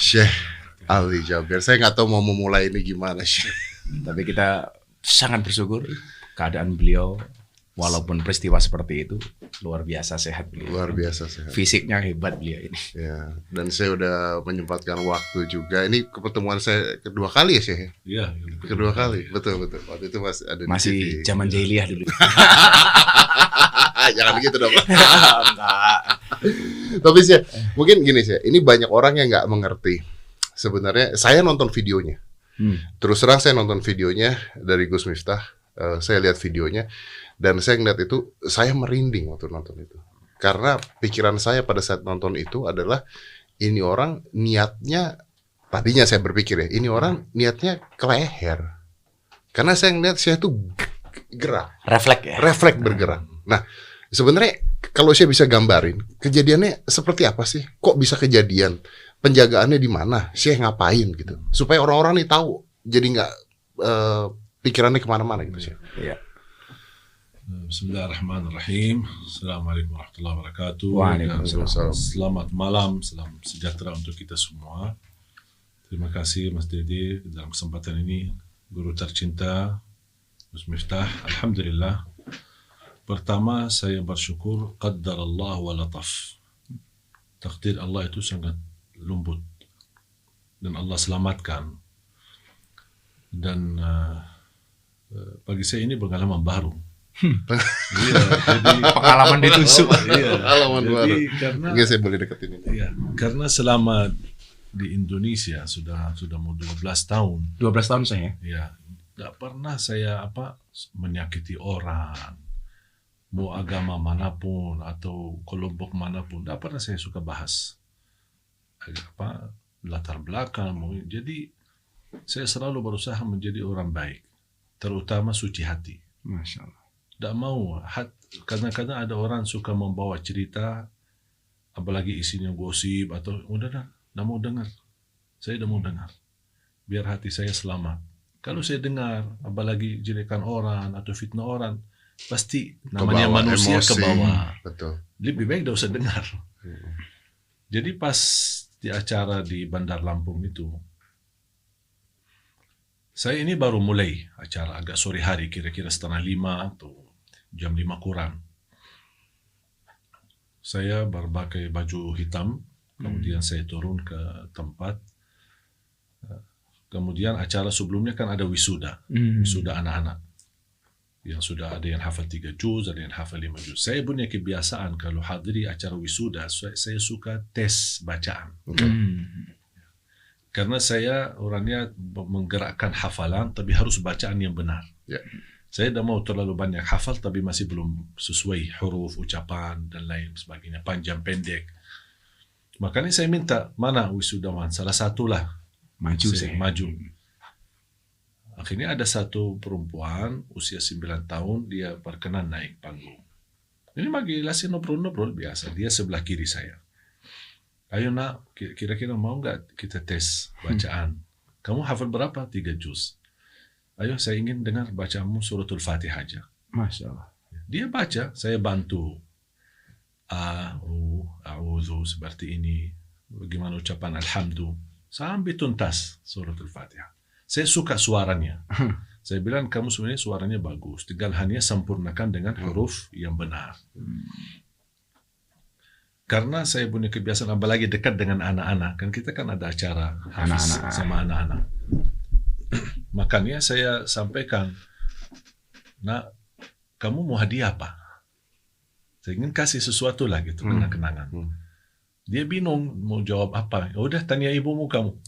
Syekh Ali Jaber. Saya nggak tahu mau memulai ini gimana, Syekh. Tapi kita sangat bersyukur keadaan beliau, walaupun peristiwa seperti itu, luar biasa sehat beliau. Luar biasa sehat. Fisiknya hebat beliau ini. Ya, dan saya udah menyempatkan waktu juga. Ini pertemuan saya kedua kali ya, Syekh? Iya. Kedua kali, betul. Waktu itu masih ada di TV. Zaman jahiliyah dulu. Jangan gitu dong. Enggak. Tapi sih, mungkin gini sih. Ini banyak orang yang nggak mengerti. Sebenarnya saya nonton videonya. Terus terang saya nonton videonya dari Gus Miftah. Saya lihat videonya dan saya ngeliat itu, saya merinding waktu nonton itu. Karena pikiran saya pada saat nonton itu adalah ini orang niatnya, tadinya saya berpikir ya, ini orang niatnya ke leher. Karena saya ngeliat saya tuh gerak. Refleks bergerak. Nah, sebenarnya kalau saya bisa gambarin, kejadiannya seperti apa sih? Kok bisa kejadian? Penjagaannya di mana? Syekh ngapain gitu? Supaya orang-orang nih tahu, jadi nggak pikirannya kemana-mana gitu sih. Iya. Bismillahirrahmanirrahim. Assalamualaikum warahmatullahi wabarakatuh. Waalaikumsalam. Selamat malam, salam sejahtera untuk kita semua. Terima kasih Mas Dede dalam kesempatan ini, guru tercinta Gus Miftah. Alhamdulillah. Pertama saya bersyukur qaddarallah wa lataf. Takdir Allah itu sangat lembut dan Allah selamatkan. Dan bagi saya ini pengalaman baru. Iya, jadi Pengalaman ditusuk. Iya, Pengalaman jadi baru. karena Mungkin saya boleh deketin ini. iya, karena selama di Indonesia sudah mau 12 tahun, 12 tahun saya. ya, tidak pernah saya menyakiti orang, mau agama manapun atau kelompok manapun, tidak pernah saya suka bahas latar belakang. Jadi saya selalu berusaha menjadi orang baik, terutama suci hati. Masya Allah. Tidak mau, kadang-kadang ada orang suka membawa cerita, apalagi isinya gosip atau tidak mau dengar. Saya tidak mau dengar. Biar hati saya selamat. Kalau saya dengar, apalagi jelekan orang atau fitnah orang, pasti namanya Kebawa manusia emosi. ke bawah. Betul. Lebih baik tidak usah dengar. Jadi pas di acara di Bandar Lampung itu, saya ini baru mulai acara agak sore hari, kira-kira 4:30 atau jam 5 kurang. Saya berpakai baju hitam, kemudian saya turun ke tempat. Kemudian acara sebelumnya kan ada wisuda, wisuda anak-anak. Yang sudah ada yang hafal 3 juz, ada yang hafal 5 juz. Saya punya kebiasaan kalau hadiri acara wisuda, saya suka tes bacaan. Karena saya orangnya menggerakkan hafalan, tapi harus bacaan yang benar. Ya. Saya tidak mau terlalu banyak hafal, tapi masih belum sesuai huruf, ucapan, dan lain sebagainya, panjang, pendek. Makanya saya minta, mana wisudawan? Salah satulah. Maju Saya saya. maju. Akhirnya ada satu perempuan, usia 9 tahun, dia berkenan naik panggung. Ini bagi lasi ngobrol-ngobrol biasa, dia sebelah kiri saya. Ayo nak, kira-kira mau nggak kita tes bacaan? Kamu hafal berapa? 3 juz. Ayo saya ingin dengar bacaanmu suratul Fatihah aja. Masya Allah. Dia baca, saya bantu. A'udzu seperti ini. Bagaimana ucapan alhamdulillah. Sampai tuntas suratul Fatihah. Saya suka suaranya. Saya bilang kamu sebenarnya suaranya bagus. Tinggal hanya sempurnakan dengan huruf yang benar. Karena saya punya kebiasaan apalagi dekat dengan anak-anak, kan kita kan ada acara hafiz sama anak-anak. Makanya saya sampaikan, nak, kamu mau hadiah apa? Saya ingin kasih sesuatu lah gitu, kenang-kenangan. Dia bingung mau jawab apa. Udah tanya ibumu kamu.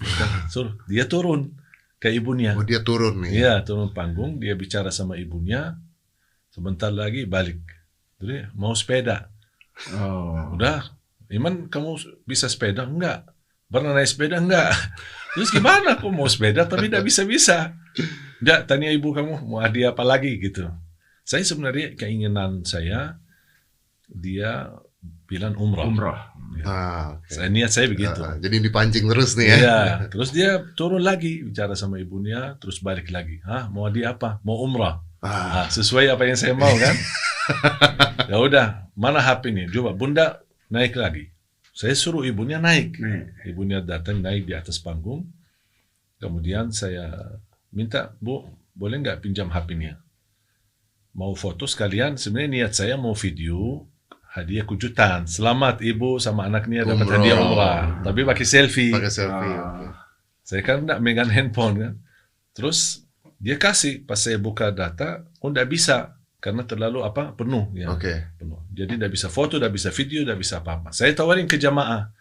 Suruh dia turun ke ibunya. Oh, dia turun nih. Iya, turun panggung, dia bicara sama ibunya. Sebentar lagi balik. Jadi mau sepeda. Oh. Udah, Iman kamu bisa sepeda? Enggak. Pernah naik sepeda? Enggak. Terus gimana aku mau sepeda tapi tidak bisa-bisa? Enggak, tanya ibu kamu mau hadiah apa lagi gitu. Saya sebenarnya keinginan saya, dia bilang umrah. Ya. Okay. Niat saya begitu. Jadi dipancing terus nih ya. Iya. Terus dia turun lagi bicara sama ibunya, terus balik lagi. Mau hadiah apa? Mau umrah. Sesuai apa yang saya mau kan? Ya udah, mana HP-nya? Coba Bunda naik lagi. Saya suruh ibunya naik. Ibunya datang naik di atas panggung. Kemudian saya minta, Bu, boleh nggak pinjam HP-nya? Mau foto sekalian. Sebenarnya niat saya mau video hadiah kejutan. Selamat ibu sama anaknya dapat hadiah umrah. Tapi pakai selfie. Pakai selfie. Oke. Saya kan nggak megang handphone kan. Terus dia kasih. Pas saya buka data, nggak bisa. Karena terlalu penuh ya. Penuh. Jadi tidak bisa foto, tidak bisa video, tidak bisa apa-apa. Saya tawarin ke jamaah.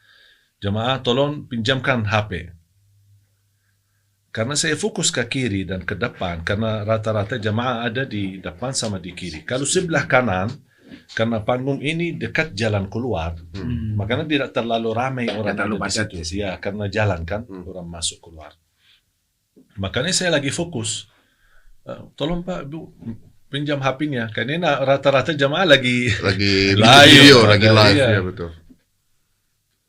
Jamaah tolong pinjamkan HP. Karena saya fokus ke kiri dan ke depan. Karena rata-rata jamaah ada di depan sama di kiri. Kalau sebelah kanan, karena panggung ini dekat jalan keluar, makanya tidak terlalu ramai orang terlalu ada di situ. Ya, karena jalan kan, orang masuk keluar. Makanya saya lagi fokus. Tolong Pak, Bu, pinjam HP-nya. Karena rata-rata jamaah lagi video, lagi live. Ya. Ya, betul.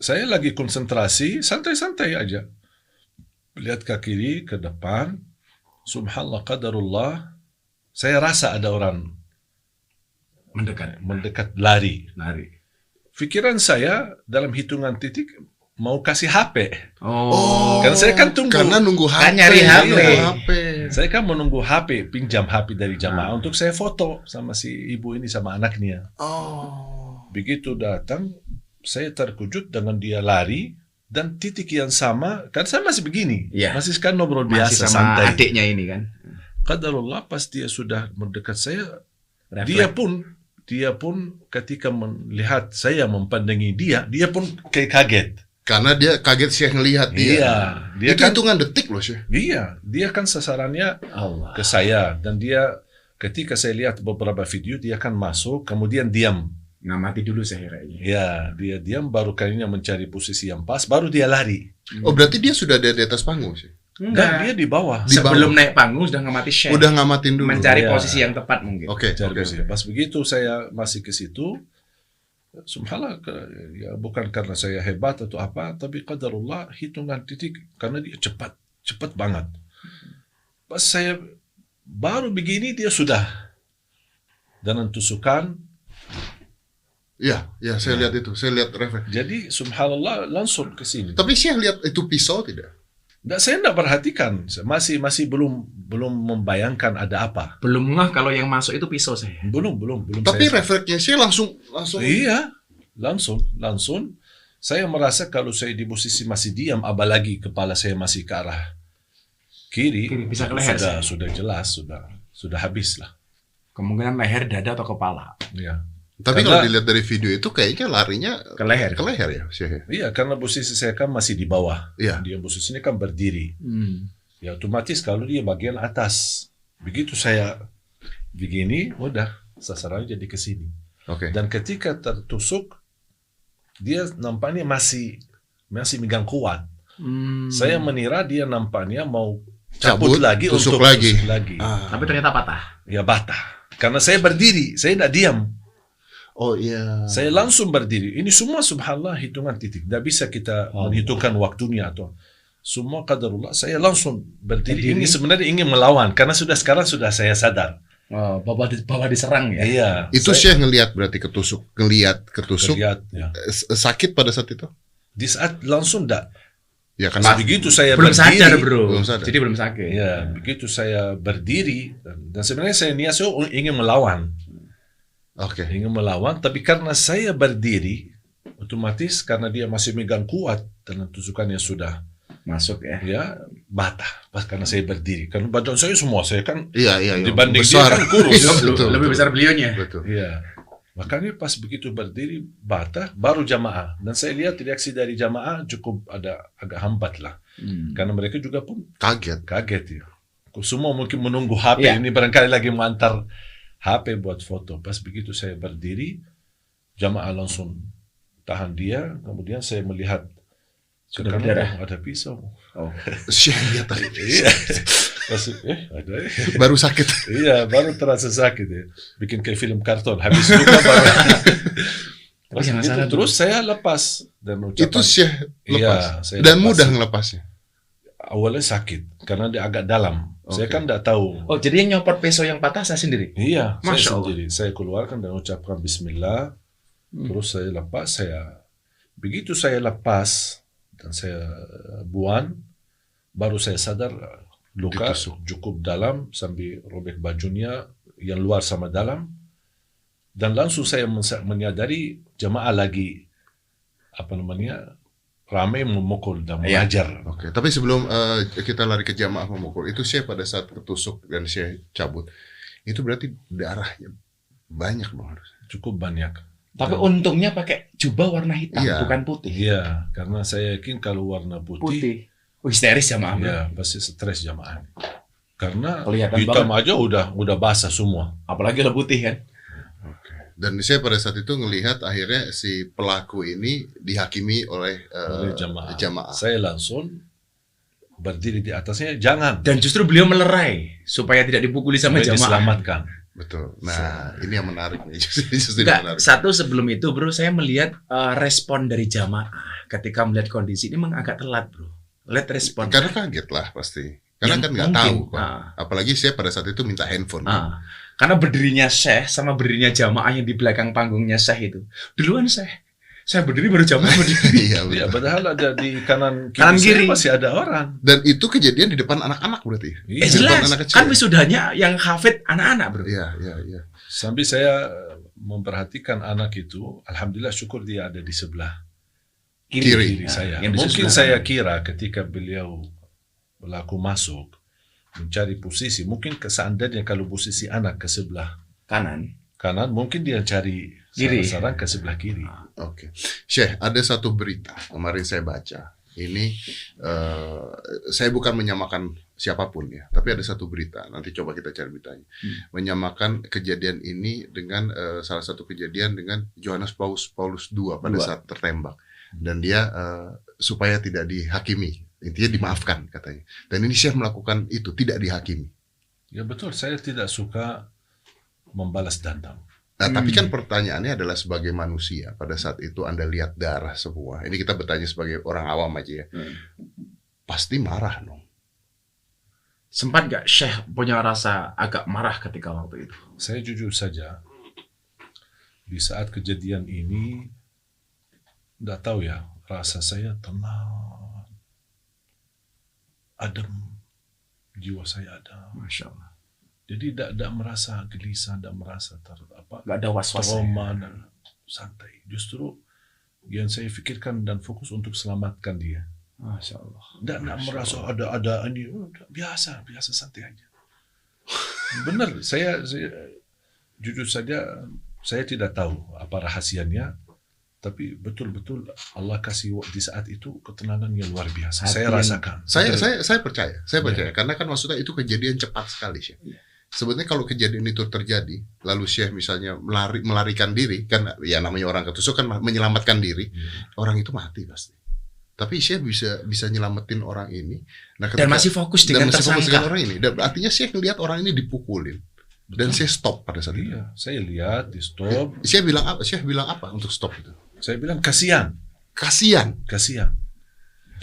Saya lagi konsentrasi, santai-santai aja. Lihat ke kiri, ke depan. Subhanallah, qadarullah. Saya rasa ada orang mendekat lari. Pikiran saya dalam hitungan titik mau kasih HP. Karena saya kan tunggu. Karena nunggu HP. Kan nyari HP. Saya kan menunggu HP, pinjam HP dari jamaah untuk saya foto sama si ibu ini sama anaknya. Begitu datang, saya terkejut dengan dia lari dan titik yang sama. Kan saya masih begini, masih kan ngobrol biasa masih sama santai. Adiknya ini kan. Qadarullah pas dia sudah mendekat saya, dia pun ketika melihat saya mempandangi dia pun kayak kaget. Karena dia kaget sih ngelihat dia. Iya, dia itu kan hitungan detik loh sih. Iya, dia kan sasarannya ke saya dan dia ketika saya lihat beberapa video dia kan masuk kemudian diam. Ngamati dulu saya kayaknya. Ya, dia diam baru kayaknya mencari posisi yang pas baru dia lari. Oh, berarti dia sudah ada di atas panggung sih. Enggak, dia di bawah. Sebelum naik panggung sudah ngamati share. Udah ngamatin dulu. Mencari posisi yang tepat mungkin. Oke. Pas begitu saya masih ke situ, subhanallah, ya bukan karena saya hebat atau apa, tapi qadarullah hitungan titik karena dia cepat banget. Pas saya baru begini dia sudah dengan tusukan. Ya, saya lihat itu, saya lihat refleks. Jadi subhanallah langsung ke sini. Tapi saya lihat itu pisau tidak? Saya tidak perhatikan, masih belum membayangkan ada apa. Belum ngeh kalau yang masuk itu pisau saya. Belum. Tapi refleksnya saya langsung. Iya, langsung. Saya merasa kalau saya di posisi masih diam, apalagi kepala saya masih ke arah kiri bisa ke leher. Sudah jelas, sudah habis lah. Kemungkinan leher, dada atau kepala. Iya. Tapi kalau dilihat dari video itu kayaknya larinya ke leher ya, Syekh. Iya, karena posisi saya kan masih di bawah. Iya. Dia posisinya kan berdiri. Ya otomatis kalau dia bagian atas. Begitu saya begini, udah sasarannya jadi ke sini. Oke. Dan ketika tertusuk, dia nampaknya masih megang kuat. Saya mengira dia nampaknya mau cabut lagi tusuk untuk lagi. tusuk lagi. Tapi ternyata patah. Ya patah. Karena saya berdiri, saya tidak diam. Oh iya. Saya langsung berdiri. Ini semua subhanallah hitungan titik. Tidak bisa kita menghitungkan waktunya atau semua qadarullah. Saya langsung berdiri. Ini sebenarnya ingin melawan karena sekarang sudah saya sadar. Bahwa diserang ya. Iya. Itu Syekh ngelihat berarti ketusuk. Terlihat, ya. Sakit pada saat itu? Di saat langsung enggak. Ya karena begitu saya belum berdiri, sadar bro. Belum sadar. Jadi belum sakit. Ya, begitu saya berdiri dan sebenarnya saya niat ingin melawan. Oke. Ingin melawan, tapi karena saya berdiri, otomatis karena dia masih megang kuat dan tusukannya sudah masuk ya. Ya, batah. Pas karena saya berdiri. Karena badan saya semua, saya kan iya. dibanding besar. dia kan kurus. Lebih besar beliaunya. Betul. Iya. Makanya pas begitu berdiri, batah, baru jamaah. Dan saya lihat reaksi dari jamaah cukup agak hambat lah. Karena mereka juga pun kaget ya. Semua mungkin menunggu HP. Ini barangkali lagi mengantar HP buat foto. Pas begitu saya berdiri, jamaah langsung tahan dia. Kemudian saya melihat sudah berdarah. Ada pisau. Syekh lihat tadi. Iya. Ada. Baru sakit. Iya, baru terasa sakit ya. Bikin kayak film karton. Habis juga baru. Pas gitu, terus saya lepas dan ucapan. Itu Syekh lepas. Iya, dan lepas. Mudah ngelepasnya. Awalnya sakit karena dia agak dalam. Saya kan tidak tahu. Oh, jadi yang nyopot pisau yang patah saya sendiri? Iya, Masya saya Allah. sendiri. Saya keluarkan dan ucapkan bismillah. Terus saya lepas, saya Begitu saya lepas dan saya buan, baru saya sadar luka cukup dalam sambil robek bajunya yang luar sama dalam, dan langsung saya menyadari jamaah lagi ramai memukul dan mengajar. Oke. Tapi sebelum kita lari ke jamaah memukul, itu Syekh pada saat ketusuk dan Syekh cabut, itu berarti darahnya banyak dong harus. Cukup banyak. Tapi untungnya pakai jubah warna hitam, bukan putih. Iya, karena saya yakin kalau warna putih. Histeris jamaah. Ya, pasti stres jamaah. Karena kelihatan hitam banget. aja udah basah semua. Apalagi udah putih kan. Oke. Dan saya pada saat itu ngelihat akhirnya si pelaku ini dihakimi oleh jamaah. Saya langsung berdiri di atasnya, jangan. Dan justru beliau melerai supaya tidak dipukuli sama jamaah. Diselamatkan. Betul. Nah, ini yang menarik nih. Justru menarik. Satu sebelum itu, bro, saya melihat respon dari jamaah ketika melihat kondisi ini memang agak telat, bro. Lihat respon. Karena kaget lah pasti. Karena kan nggak tahu kan. Apalagi saya pada saat itu minta handphone. Karena berdirinya Syekh sama berdirinya jamaah yang di belakang panggungnya Syekh itu. Duluan Syekh. Saya berdiri baru jamaah berdiri. Iya, padahal ada di kanan kiri masih ada orang. Dan itu kejadian di depan anak-anak berarti. Jelas. Kan wisudanya yang hafid anak-anak, bro. Iya. Sambil saya memperhatikan anak itu, alhamdulillah syukur dia ada di sebelah kiri saya. Mungkin saya kira ketika beliau pelaku masuk mencari posisi, mungkin seandainya kalau posisi anak ke sebelah kanan, mungkin dia cari sarang ke sebelah kiri. Oke. Syekh, ada satu berita kemarin saya baca. Ini saya bukan menyamakan siapapun ya, tapi ada satu berita. Nanti coba kita cari beritanya. Menyamakan kejadian ini dengan salah satu kejadian dengan Yohanes Paulus II pada saat tertembak. Dan dia supaya tidak dihakimi, intinya dimaafkan katanya. Dan ini Syekh melakukan itu, tidak dihakimi. Ya betul, saya tidak suka membalas dendam. Nah, tapi kan pertanyaannya adalah sebagai manusia, pada saat itu Anda lihat darah semua. Ini kita bertanya sebagai orang awam aja ya. Pasti marah dong. Sempat gak Syekh punya rasa agak marah ketika waktu itu? Saya jujur saja, di saat kejadian ini, nggak tahu ya, rasa saya tenang, adem, jiwa saya ada. Masya Allah. Jadi tidak merasa gelisah, tidak merasa nggak ada was-was, trauma dan santai. Justru yang saya pikirkan dan fokus untuk selamatkan dia. Masya Allah. Tidak merasa ada ini, biasa santai aja. Benar, saya jujur saja saya tidak tahu apa rahasianya, tapi betul-betul Allah kasih di saat itu ketenangan yang luar biasa. Saya rasakan. Saya percaya karena kan maksudnya itu kejadian cepat sekali sih. Sebenarnya kalau kejadian itu terjadi, lalu Syekh misalnya melarikan diri, kan ya namanya orang ketusuk kan menyelamatkan diri, orang itu mati pasti. Tapi Syekh bisa nyelamatin orang ini. Nah, dan masih fokus dengan tersangka. Orang ini. Dan artinya Syekh lihat orang ini dipukulin. Dan Syekh stop pada saat itu. Iya, saya lihat di stop. Syekh bilang apa untuk stop itu? Saya bilang kasihan.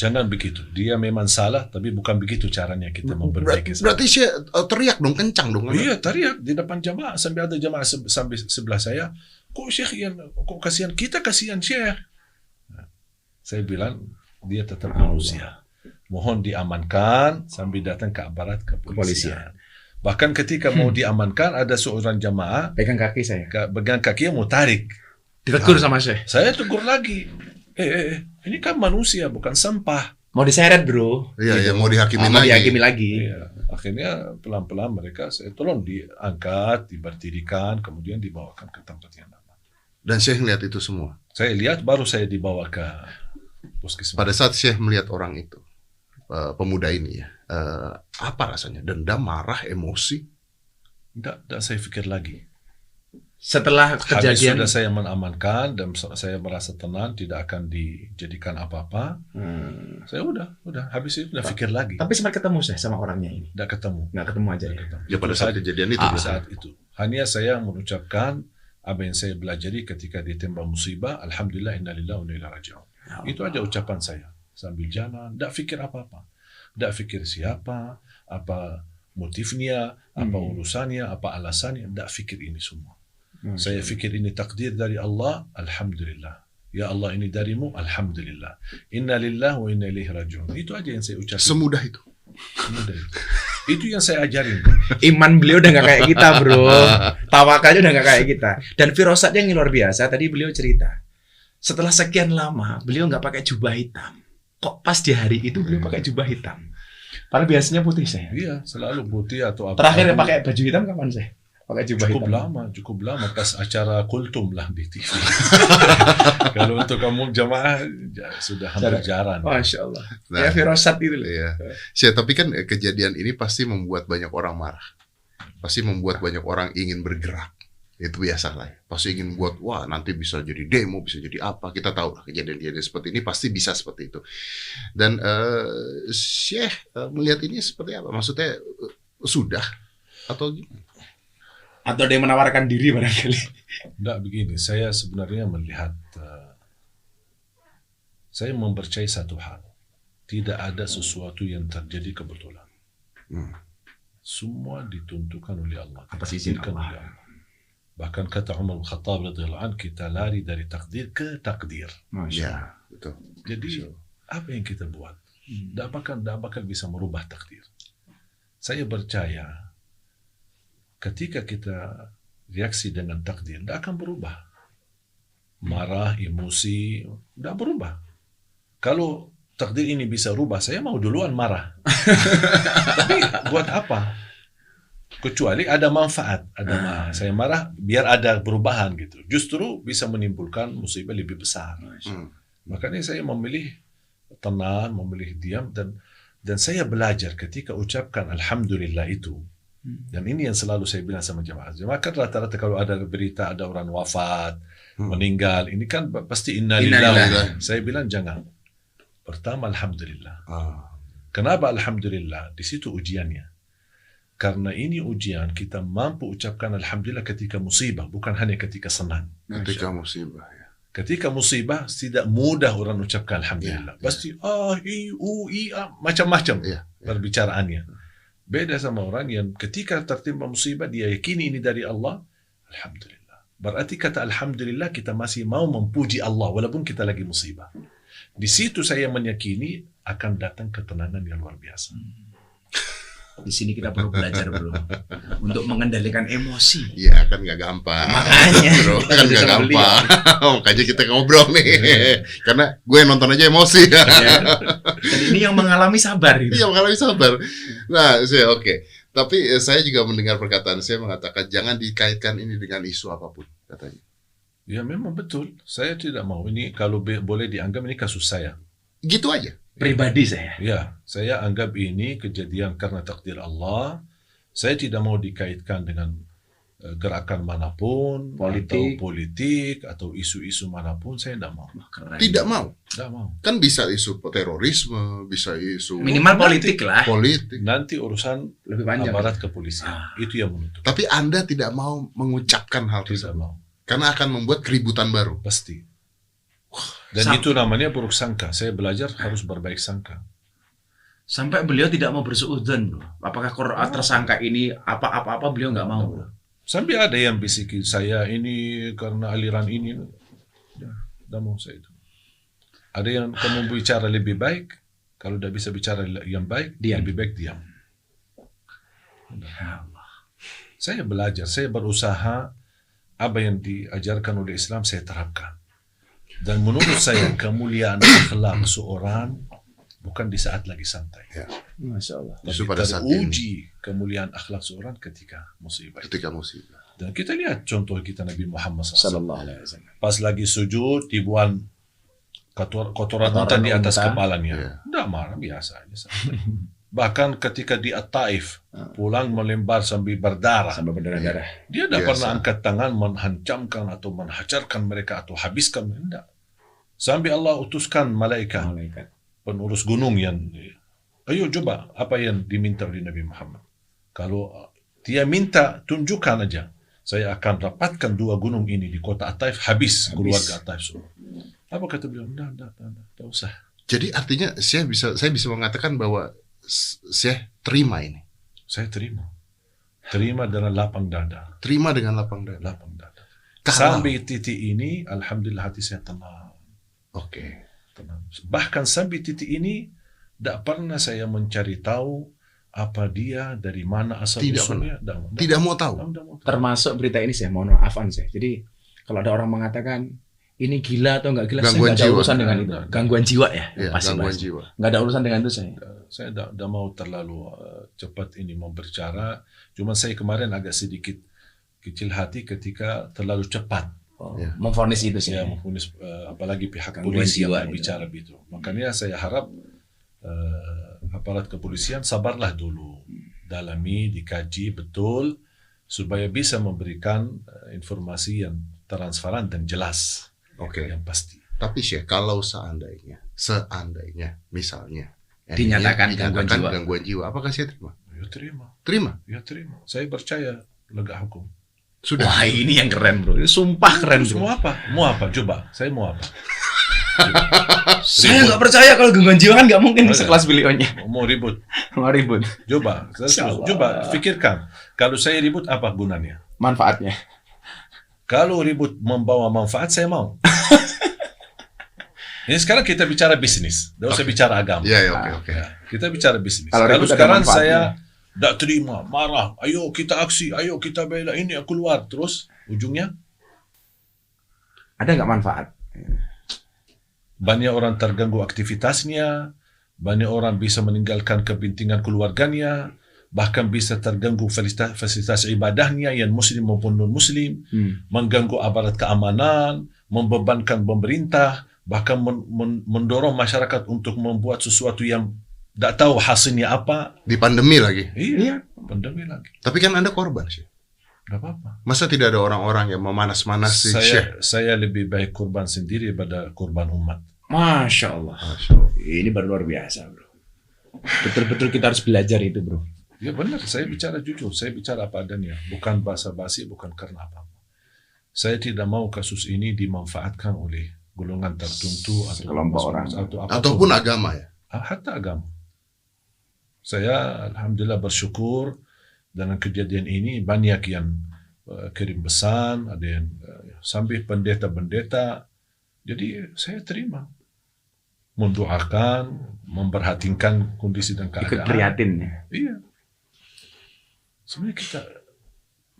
Jangan begitu. Dia memang salah, tapi bukan begitu caranya kita memperbaiki. Berarti Syekh teriak dong, kencang dong. Iya, teriak di depan jamaah sampai ada jamaah sampai sebelah saya. Kok Syekh kok kasihan? Kita kasihan Syekh. Nah, saya bilang dia tetap manusia. Mohon diamankan sambil datang ke aparat kepolisian. Bahkan ketika mau diamankan, ada seorang jamaah pegang kaki saya. Pegang kaki mau tarik. Ditegur sama Syekh. Saya tegur lagi. Ini kan manusia, bukan sampah. Mau diseret, bro. Iya, mau dihakimi lagi. Iya. Akhirnya pelan-pelan mereka saya tolong diangkat, diberdirikan, kemudian dibawakan ke tempat yang aman. Dan Syekh lihat itu semua. Saya lihat, baru saya dibawa ke puskesmas. Pada saat Syekh melihat orang itu, pemuda ini ya, apa rasanya? Dendam, marah, emosi? Tidak saya pikir lagi. Setelah kejadian sudah saya mengamankan dan saya merasa tenang, tidak akan dijadikan apa-apa. Saya udah habis itu udah pikir lagi. Tapi sempat ketemu saya sama orangnya ini. Nggak ketemu aja. Ya pada saat kejadian itu. Saat itu hanya saya mengucapkan apa yang saya pelajari ketika ditembak musibah. Alhamdulillah, innalillahi wa inna ilaihi raji'un. Itu aja ucapan saya sambil jalan. Nggak pikir apa-apa. Nggak pikir siapa, apa motifnya, apa urusannya, apa alasannya. Nggak pikir ini semua. Saya pikir ini takdir dari Allah, alhamdulillah. Ya Allah, ini darimu, alhamdulillah. Inna lillahi wa inna ilaihi raji'un. Itu aja yang saya ucapkan. Semudah itu. Semudah itu. Itu yang saya ajarin. Iman beliau udah nggak kayak kita, bro. Tawakalnya udah nggak kayak kita. Dan firasatnya yang luar biasa. Tadi beliau cerita, setelah sekian lama beliau nggak pakai jubah hitam. Kok pas di hari itu beliau pakai jubah hitam? Padahal biasanya putih saya. Iya, selalu putih atau apa. Terakhir pakai baju hitam kapan saya? Pakai jubah hitam. Cukup lama pas acara kultum lah di TV. Kalau untuk kamu jamaah sudah hampir jarang. Masya Allah. Nah, ya firasat itu. Iya. Syekh, tapi kan kejadian ini pasti membuat banyak orang marah. Pasti membuat banyak orang ingin bergerak. Itu biasa lah. Pasti ingin buat, wah nanti bisa jadi demo, bisa jadi apa. Kita tahu lah kejadian-kejadian seperti ini pasti bisa seperti itu. Dan Syekh melihat ini seperti apa? Maksudnya sudah atau gimana? Atau ada yang menawarkan diri barangkali. Enggak, begini, saya sebenarnya melihat, saya mempercayai satu hal. Tidak ada sesuatu yang terjadi kebetulan. Semua ditentukan oleh Allah. Atas izin Ditakdirkan Allah. oleh Allah. Bahkan kata Umar Khattab radhiyallahu anhu, kita lari dari takdir ke takdir. Masya Allah. Ya, betul. Jadi apa yang kita buat? Tidak bakal bisa merubah takdir. Saya percaya ketika kita reaksi dengan takdir, tidak akan berubah. Marah, emosi, tidak berubah. Kalau takdir ini bisa rubah, saya mau duluan marah. Tapi buat apa? Kecuali ada manfaat. Saya marah biar ada perubahan gitu. Justru bisa menimbulkan musibah lebih besar. Makanya saya memilih tenang, memilih diam, dan saya belajar ketika ucapkan alhamdulillah itu. Dan ini yang selalu saya bilang sama jemaah. Jemaah kan rata-rata kalau ada berita ada orang wafat, meninggal, ini kan pasti innalillahi. Saya bilang jangan. Pertama alhamdulillah. Kenapa alhamdulillah? Di situ ujiannya. Karena ini ujian, kita mampu ucapkan alhamdulillah ketika musibah, bukan hanya ketika senang. Ketika musibah ya. Ketika musibah tidak mudah orang ucapkan alhamdulillah. Pasti macam-macam perbicaraannya. Beda sama orang yang ketika tertimpa musibah dia yakini ini dari Allah, alhamdulillah. Berarti kata alhamdulillah kita masih mau memuji Allah walaupun kita lagi musibah. Di situ saya meyakini akan datang ketenangan yang luar biasa. Di sini kita perlu belajar, bro, untuk mengendalikan emosi. Iya kan nggak gampang. Makanya bro, kan nggak gampang. Makanya kita ngobrol nih. Karena gue nonton aja emosi. Dan ini yang mengalami sabar. Iya, mengalami sabar. Nah, oke. Tapi saya juga mendengar perkataan saya mengatakan jangan dikaitkan ini dengan isu apapun, katanya. Ya memang betul. Saya tidak mau ini kalau boleh dianggap ini kasus saya. Gitu aja. Pribadi saya. Ya, saya anggap ini kejadian karena takdir Allah. Saya tidak mau dikaitkan dengan gerakan manapun, politik atau isu-isu manapun. Saya tidak mau. Keren. Tidak mau. Tidak mau. Kan bisa isu terorisme, bisa isu Minimal politik lah. politik. Nanti urusan Lebih panjang. aparat kepolisian. Itu yang menutup. Tapi Anda tidak mau mengucapkan hal Tidak tersebut. mau. Karena akan membuat keributan baru. Pasti. Dan itu namanya buruk sangka. Saya belajar harus berbaik sangka. Sampai beliau tidak mau bersuudzon, bro. Apakah tersangka ini apa-apa beliau nggak mau, bro? Sampai ada yang bisikin saya ini karena aliran ini. Tidak mau saya itu. Ada yang kamu bicara lebih baik. Kalau tidak bisa bicara yang baik, diam. Lebih baik diam. Saya belajar, saya berusaha apa yang diajarkan oleh Islam saya terapkan. Dan menurut saya kemuliaan akhlak seorang bukan di saat lagi santai. Ya. Masya Allah. Tapi pada saat teruji kemuliaan akhlak seorang ketika musibah. Ketika musibah. Dan kita lihat contoh kita Nabi Muhammad SAW. Sallallahu alaihi wasallam. Pas lagi sujud dibuang kotoran unta di atas kepalanya. Tidak marah, biasa aja. Bahkan ketika di At-Taif pulang melempar sambil berdarah. Sampai berdarah-darah. Dia tidak pernah angkat tangan menghancamkan atau menghajarkan mereka atau habiskan. Tidak. Sampai Allah utuskan malaikat penurus gunung yang ayo coba apa yang diminta oleh Nabi Muhammad. Kalau dia minta tunjukkan aja. Saya akan rapatkan 2 gunung ini di kota At-Taif habis keluarga At-Taif semua. Apa kata beliau? Tidak usah. Jadi artinya saya bisa mengatakan bahwa saya terima ini. Saya terima. Terima dengan lapang dada. Terima dengan lapang dada. Lapang dada. Sampai titik ini, alhamdulillah hati saya tenang. Oke. Tenang. Bahkan sampai titik ini tidak pernah saya mencari tahu apa dia, dari mana asal Tidak usulnya. Tidak mau tahu. Termasuk berita ini saya mohon maaf saya. Jadi kalau ada orang mengatakan ini gila atau nggak gila, Gangguan saya nggak ada jiwa. urusan dengan itu. Gangguan jiwa ya, Ya, pasti gangguan pasti. jiwa. Nggak ada urusan dengan itu saya. Saya tidak mau terlalu cepat ini mau berbicara. Cuma saya kemarin agak sedikit kecil hati ketika terlalu cepat Ya. Memvonis itu sih. ya memfonis, apalagi pihak Gangguan polisi yang jiwa berbicara begitu. Makanya saya harap aparat kepolisian sabarlah dulu, dalami, dikaji betul supaya bisa memberikan informasi yang transparan dan jelas, Oke. yang pasti. Tapi Syekh, kalau seandainya misalnya Dinyatakan gangguan jiwa, apakah Syekh terima? Ya terima, Terima. ya terima. Saya percaya lega hukum. Sudah. Wah, ini yang keren bro. Ini sumpah keren Terus bro. mau apa? Mau apa? Coba. Saya mau apa? Saya nggak percaya kalau gangguan jiwa kan nggak mungkin Oh, sekelas beliaunya. Mau ribut? Mau ribut. Coba. Insyaallah. Coba pikirkan. Kalau saya ribut apa gunanya? Manfaatnya. Kalau ribut membawa manfaat, saya mau. Ini sekarang kita bicara bisnis, tidak usah bicara agama. Iya, ya, oke. Ya, kita bicara bisnis. Kalau Kalau ribut ada sekarang manfaatnya. saya tidak terima, marah, ayo kita aksi, ayo kita bela, ini aku keluar, terus ujungnya Ada nggak manfaat? banyak orang terganggu aktivitasnya, banyak orang bisa meninggalkan kepentingan keluarganya, bahkan bisa terganggu fasilitas ibadahnya yang muslim maupun non-muslim, mengganggu aparat keamanan, membebankan pemerintah, bahkan mendorong masyarakat untuk membuat sesuatu yang tidak tahu hasilnya apa. Di pandemi lagi. Iya, pandemi lagi. Tapi kan Anda korban, Syekh. Tidak apa-apa. Masa tidak ada orang-orang yang memanas-manasi Syekh? Saya lebih baik korban sendiri pada korban umat. Masya Allah. Masya Allah. Ini baru luar biasa bro. Betul-betul kita harus belajar itu bro. Ya benar, saya bicara jujur, saya bicara apa adanya, bukan basa-basi, bukan karena apa-apa. Saya tidak mau kasus ini dimanfaatkan oleh golongan tertentu atau Sekelompok orang. atau apapun. Ataupun agama ya. Hatta agama. Saya alhamdulillah bersyukur dengan kejadian ini banyak yang kirim pesan, ada yang sampai pendeta-pendeta. Jadi saya terima, mendoakan, memperhatikan kondisi dan Ikut keadaan. prihatin ya. Iya. Sebenarnya kita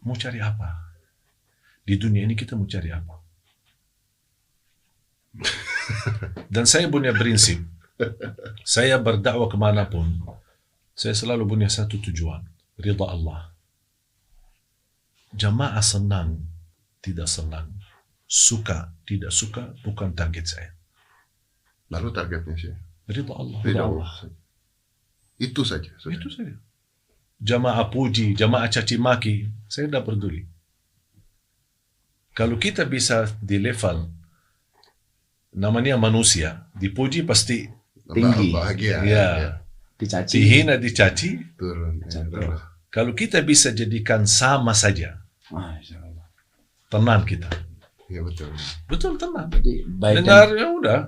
mau cari apa? Di dunia ini kita mau cari apa? Dan saya punya prinsip. Saya berdakwah kemanapun, saya selalu punya satu tujuan. Ridha Allah. Jamaah senang, tidak senang. Suka, tidak suka, bukan target saya. Lalu targetnya Syekh? Ridha Allah. Ridha Allah. Itu saja. Sudah. Itu saja. Jamaah puji, jamaah caci maki, saya tidak peduli. Kalau kita bisa di level namanya manusia, dipuji pasti Tinggi. Bahagia. ya, Dicaci. dihina dicaci. Turun. Ya, Jatuh. turun. Kalau kita bisa jadikan sama saja, Masya Allah. tenang kita. Ya betul. Betul tenang. Jadi baik Dengar ya udah.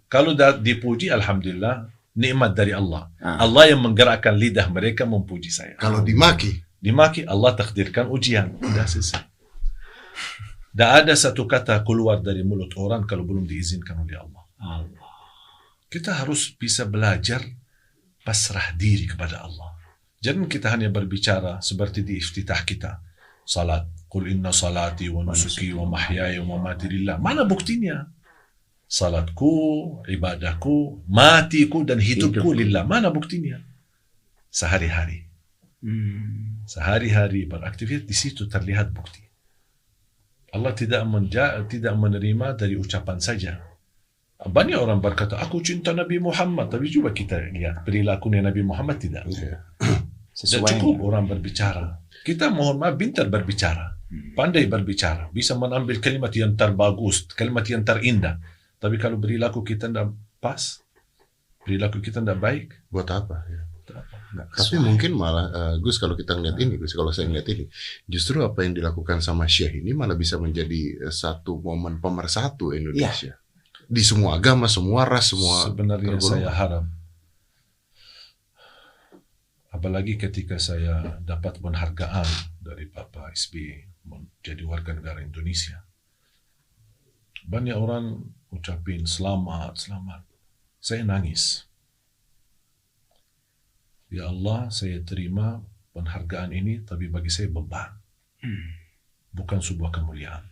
Kalau dipuji, alhamdulillah, nikmat dari Allah. Ah. Allah yang menggerakkan lidah mereka memuji saya. Kalau dimaki, Dimaki, Allah takdirkan ujian. Sudah selesai. Tidak ada satu kata keluar dari mulut orang kalau belum diizinkan oleh Allah. Kita harus bisa belajar pasrah diri kepada Allah. Jangan kita hanya berbicara seperti di iftitah kita. Salat. Qul inna salati wa nusuki wa mahyaya wa mamati lillah. Mana buktinya? Salatku, ibadahku, matiku dan hidupku lillah. Mana buktinya? Sehari-hari. Sehari-hari beraktivitas, di situ terlihat bukti. Allah tidak menerima dari ucapan saja. Banyak orang berkata, aku cinta Nabi Muhammad. Tapi coba kita lihat perilakunya Nabi Muhammad tidak. Dan cukup orang berbicara. Kita mohon maaf pintar berbicara. Pandai berbicara. Bisa mengambil kalimat yang terbagus, kalimat yang terindah. Tapi kalau perilaku kita tidak pas, perilaku kita tidak baik, buat apa? Ya. nggak Tapi sesuai. mungkin malah Gus, kalau kita ngeliat ini, Gus, kalau saya ngeliat ini, justru apa yang dilakukan sama Syekh ini malah bisa menjadi satu momen pemersatu Indonesia. Di semua agama, semua ras, semua Sebenarnya tergolong. saya harap, apalagi ketika saya dapat penghargaan dari Bapak SBY menjadi warga negara Indonesia, banyak orang ucapin selamat, selamat. Saya nangis. Ya Allah, saya terima penghargaan ini, tapi bagi saya beban. Bukan sebuah kemuliaan.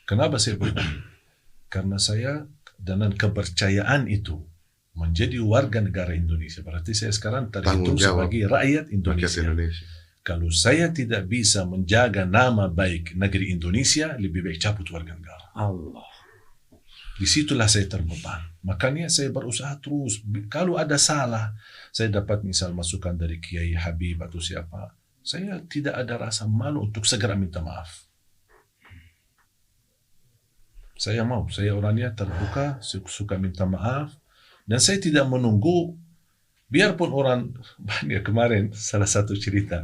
Kenapa saya beban? Karena saya dengan kepercayaan itu menjadi warga negara Indonesia. Berarti saya sekarang terhitung sebagai rakyat Indonesia. Kalau saya tidak bisa menjaga nama baik negeri Indonesia, lebih baik cabut warga negara. Allah. Disitulah saya terbeban. Makanya saya berusaha terus. Kalau ada salah, saya dapat misal masukan dari Kiai Habib atau siapa, saya tidak ada rasa malu untuk segera minta maaf. Saya mau, saya orangnya terbuka, suka minta maaf, dan saya tidak menunggu, biarpun orang, banyak kemarin salah satu cerita,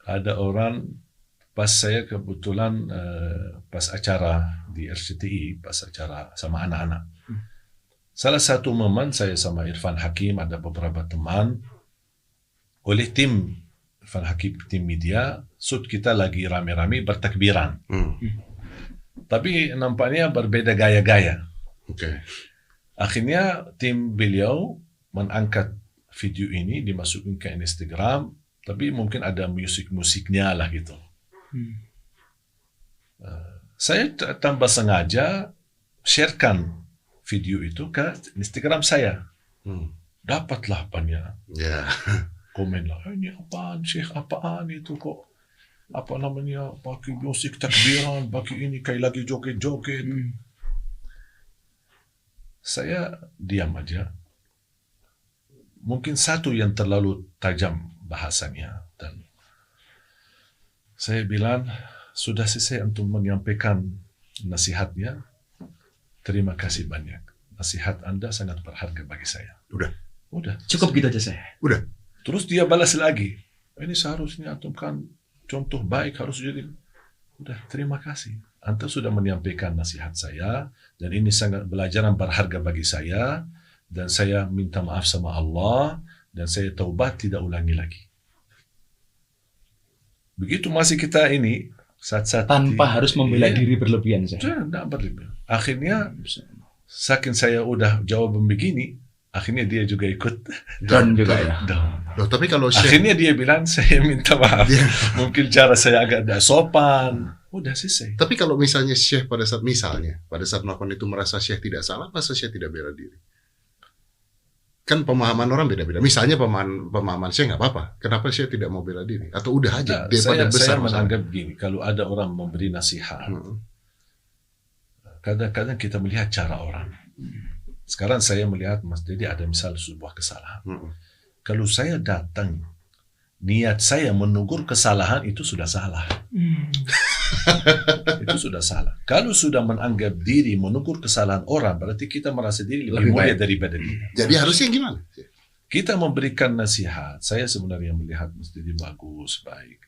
ada orang, pas saya kebetulan pas acara di RCTI, pas acara sama anak-anak, salah satu momen saya sama Irfan Hakim, ada beberapa teman, oleh tim Irfan Hakim, tim media, kita lagi rame-rame bertakbiran. Tapi nampaknya berbeda gaya-gaya. Akhirnya tim beliau mengangkat video ini, dimasukin ke Instagram, tapi mungkin ada musik-musiknya lah gitu. Saya tanpa sengaja sharekan video itu ke Instagram saya. Dapatlah banyak komen lah, ini apaan Syekh, apaan itu kok, apa namanya, pakai musik takbiran, pakai ini kayak lagi joget-joget. Saya diam aja. Mungkin satu yang terlalu tajam bahasanya, dan saya bilang, sudah selesai untuk menyampaikan nasihatnya. Terima kasih banyak. Nasihat Anda sangat berharga bagi saya. Udah. Cukup gitu aja saya. Udah. Terus dia balas lagi. Ini seharusnya antum kan contoh baik, harus jadi. Udah, terima kasih. Anda sudah menyampaikan nasihat saya, dan ini sangat pelajaran berharga bagi saya, dan saya minta maaf sama Allah, dan saya taubat tidak ulangi lagi. Begitu masih kita ini, saat-saat tanpa harus membela diri berlebihan saya. Tidak berlebihan. Akhirnya, saking saya udah jawaban begini, akhirnya dia juga ikut down juga ya. Loh, tapi kalau akhirnya dia bilang saya minta maaf. Mungkin cara saya agak tidak sopan. Udah selesai. Tapi kalau misalnya Syekh pada saat melakukan itu merasa Syekh tidak salah, masa Syekh tidak bela diri? Kan pemahaman orang beda-beda. Misalnya pemahaman Syekh nggak apa-apa. Kenapa Syekh tidak mau bela diri? Atau udah aja daripada besar? Saya menganggap begini, kalau ada orang memberi nasihat, kadang-kadang kita melihat cara orang. Sekarang saya melihat Mas Dedi ada misal sebuah kesalahan. Kalau saya datang, niat saya menegur kesalahan itu sudah salah. Itu sudah salah. Kalau sudah menganggap diri menegur kesalahan orang, berarti kita merasa diri lebih mulia daripada dia. Jadi harusnya gimana? Kita memberikan nasihat. Saya sebenarnya melihat Mas Dedi bagus, baik.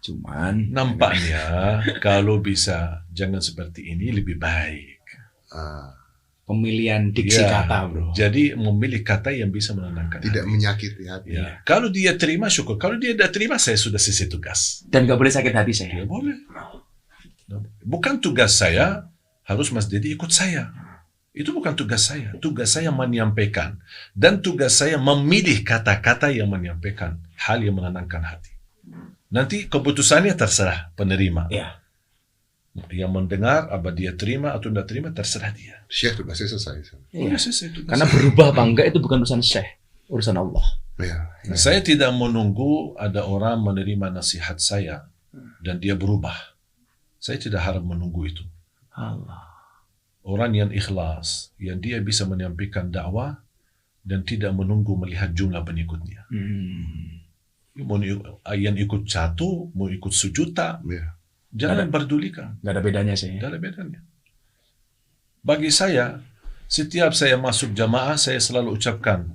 Cuman nampaknya kalau bisa jangan seperti ini lebih baik. Pemilihan diksi kata, bro. Jadi memilih kata yang bisa menenangkan tidak hati. Menyakiti hati. Ya. Kalau dia terima, syukur. Kalau dia tidak terima, saya sudah selesai tugas. Dan nggak boleh sakit hati saya. Ya boleh. Bukan tugas saya, harus Mas Dedi ikut saya. Itu bukan tugas saya. Tugas saya menyampaikan. Dan tugas saya memilih kata-kata yang menyampaikan hal yang menenangkan hati. Nanti keputusannya terserah penerima. Ya. Yang mendengar, apa dia terima atau tidak terima, terserah dia. Syekh tugasnya selesai. Ya. Karena berubah apa enggak itu bukan urusan Syekh, urusan Allah. Ya. Saya tidak menunggu ada orang menerima nasihat saya dan dia berubah. Saya tidak harap menunggu itu. Allah. Orang yang ikhlas, yang dia bisa menyampaikan dakwah dan tidak menunggu melihat jumlah pengikutnya. Mau yang ikut 1, mau ikut 1 juta. Ya. Jangan pedulikan. Gak ada bedanya sih. Gak ada bedanya. Bagi saya, setiap saya masuk jamaah, saya selalu ucapkan,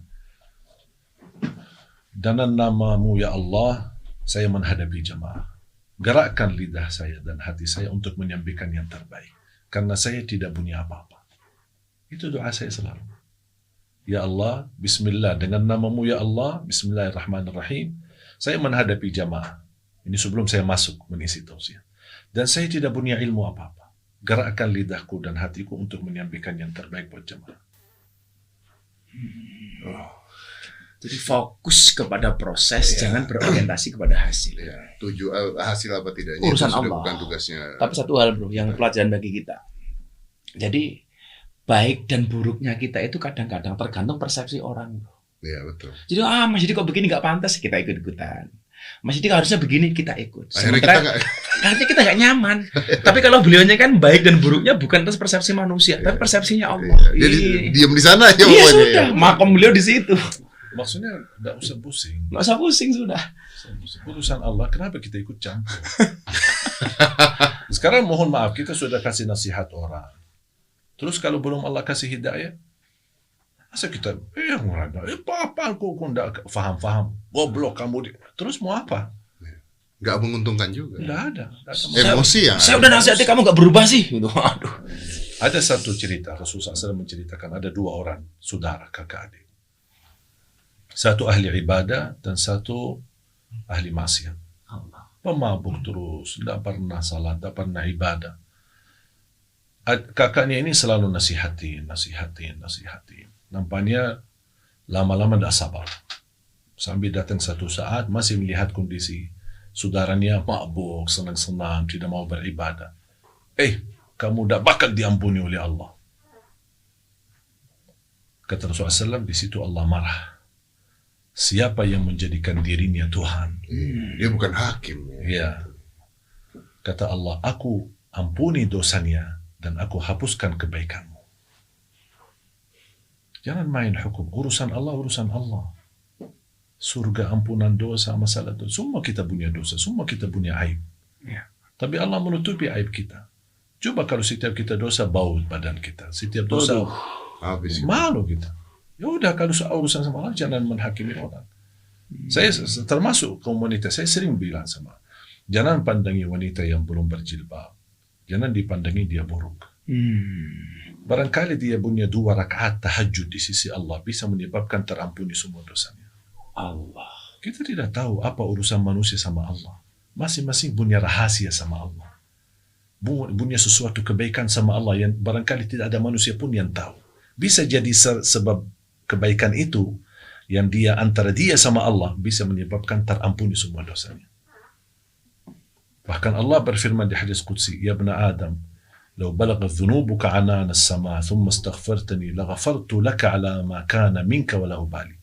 dengan nama-Mu ya Allah, saya menghadapi jamaah. Gerakkan lidah saya dan hati saya untuk menyampaikan yang terbaik. Karena saya tidak punya apa-apa. Itu doa saya selalu. Ya Allah, Bismillah, dengan nama-Mu ya Allah, Bismillahirrahmanirrahim, saya menghadapi jamaah. Ini sebelum saya masuk mengisi tausiah. Dan saya tidak punya ilmu apa-apa. gerakkan lidahku dan hatiku untuk menyampaikan yang terbaik buat jemaah. Jadi fokus kepada proses, jangan berorientasi kepada hasil. Ya, hasil apa tidaknya Urusan itu sudah Allah. bukan tugasnya. Tapi satu hal bro, yang pelajaran bagi kita. Jadi baik dan buruknya kita itu kadang-kadang tergantung persepsi orang. Bro. Iya betul. Jadi Mas Didi kok begini nggak pantas, kita ikut-ikutan. Mas Didi harusnya begini, kita ikut. Akhirnya Sementara akhirnya kita nggak nyaman. Tapi kalau beliaunya kan baik dan buruknya bukan atas persepsi manusia, tapi persepsinya Allah. Jadi diam di sana aja Iya pokoknya. sudah, makom beliau di situ. Maksudnya nggak usah pusing. Nggak usah pusing sudah. Urusan Allah, kenapa kita ikut campur? Sekarang mohon maaf, kita sudah kasih nasihat orang. Terus kalau belum Allah kasih hidayah, masa kita, apa aku nggak faham, goblok kamu. Terus mau apa? Nggak menguntungkan juga. Nggak ada. Emosi ya. Saya udah nasihati kamu nggak berubah sih. Gitu. Aduh. Ada satu cerita, Rasulullah SAW menceritakan ada dua orang, saudara, kakak adik. Satu ahli ibadah dan satu ahli maksiat. Pemabuk terus, tidak pernah salat, tidak pernah ibadah. Kakaknya ini selalu nasihatin. Nampaknya lama-lama tidak sabar. Sampai datang satu saat masih melihat kondisi saudaranya mabuk, senang-senang, tidak mau beribadah. Kamu tidak bakal diampuni oleh Allah. Kata Rasulullah SAW, di situ Allah marah. Siapa yang menjadikan dirinya Tuhan? Dia bukan hakim. Ya. Kata Allah, aku ampuni dosanya dan aku hapuskan kebaikanmu. Jangan main hukum. Urusan Allah. Surga, ampunan dosa, masalah dosa. Semua kita punya dosa. Semua kita punya aib. Ya. Tapi Allah menutupi aib kita. Coba kalau setiap kita dosa, bau badan kita. Setiap dosa, Habis. malu kita. Ya udah, kalau soal urusan sama Allah, jangan menghakimi orang. Saya termasuk komunitas, saya sering bilang sama, jangan pandangi wanita yang belum berjilbab. Jangan dipandangi dia buruk. Barangkali dia punya 2 rakaat tahajud di sisi Allah bisa menyebabkan terampuni semua dosanya. Allah. Kita tidak tahu apa urusan manusia sama Allah. Masing-masing punya rahasia sama Allah. Punya sesuatu kebaikan sama Allah yang barangkali tidak ada manusia pun yang tahu. Bisa jadi sebab kebaikan itu yang dia antara dia sama Allah bisa menyebabkan terampuni semua dosanya. Bahkan Allah berfirman di hadis qudsi, "Ya ibna Adam, law balaghat dhunubuka 'anana as-sama' thumma astaghfartani laghafartu laka 'ala ma kana minka wa la ubali."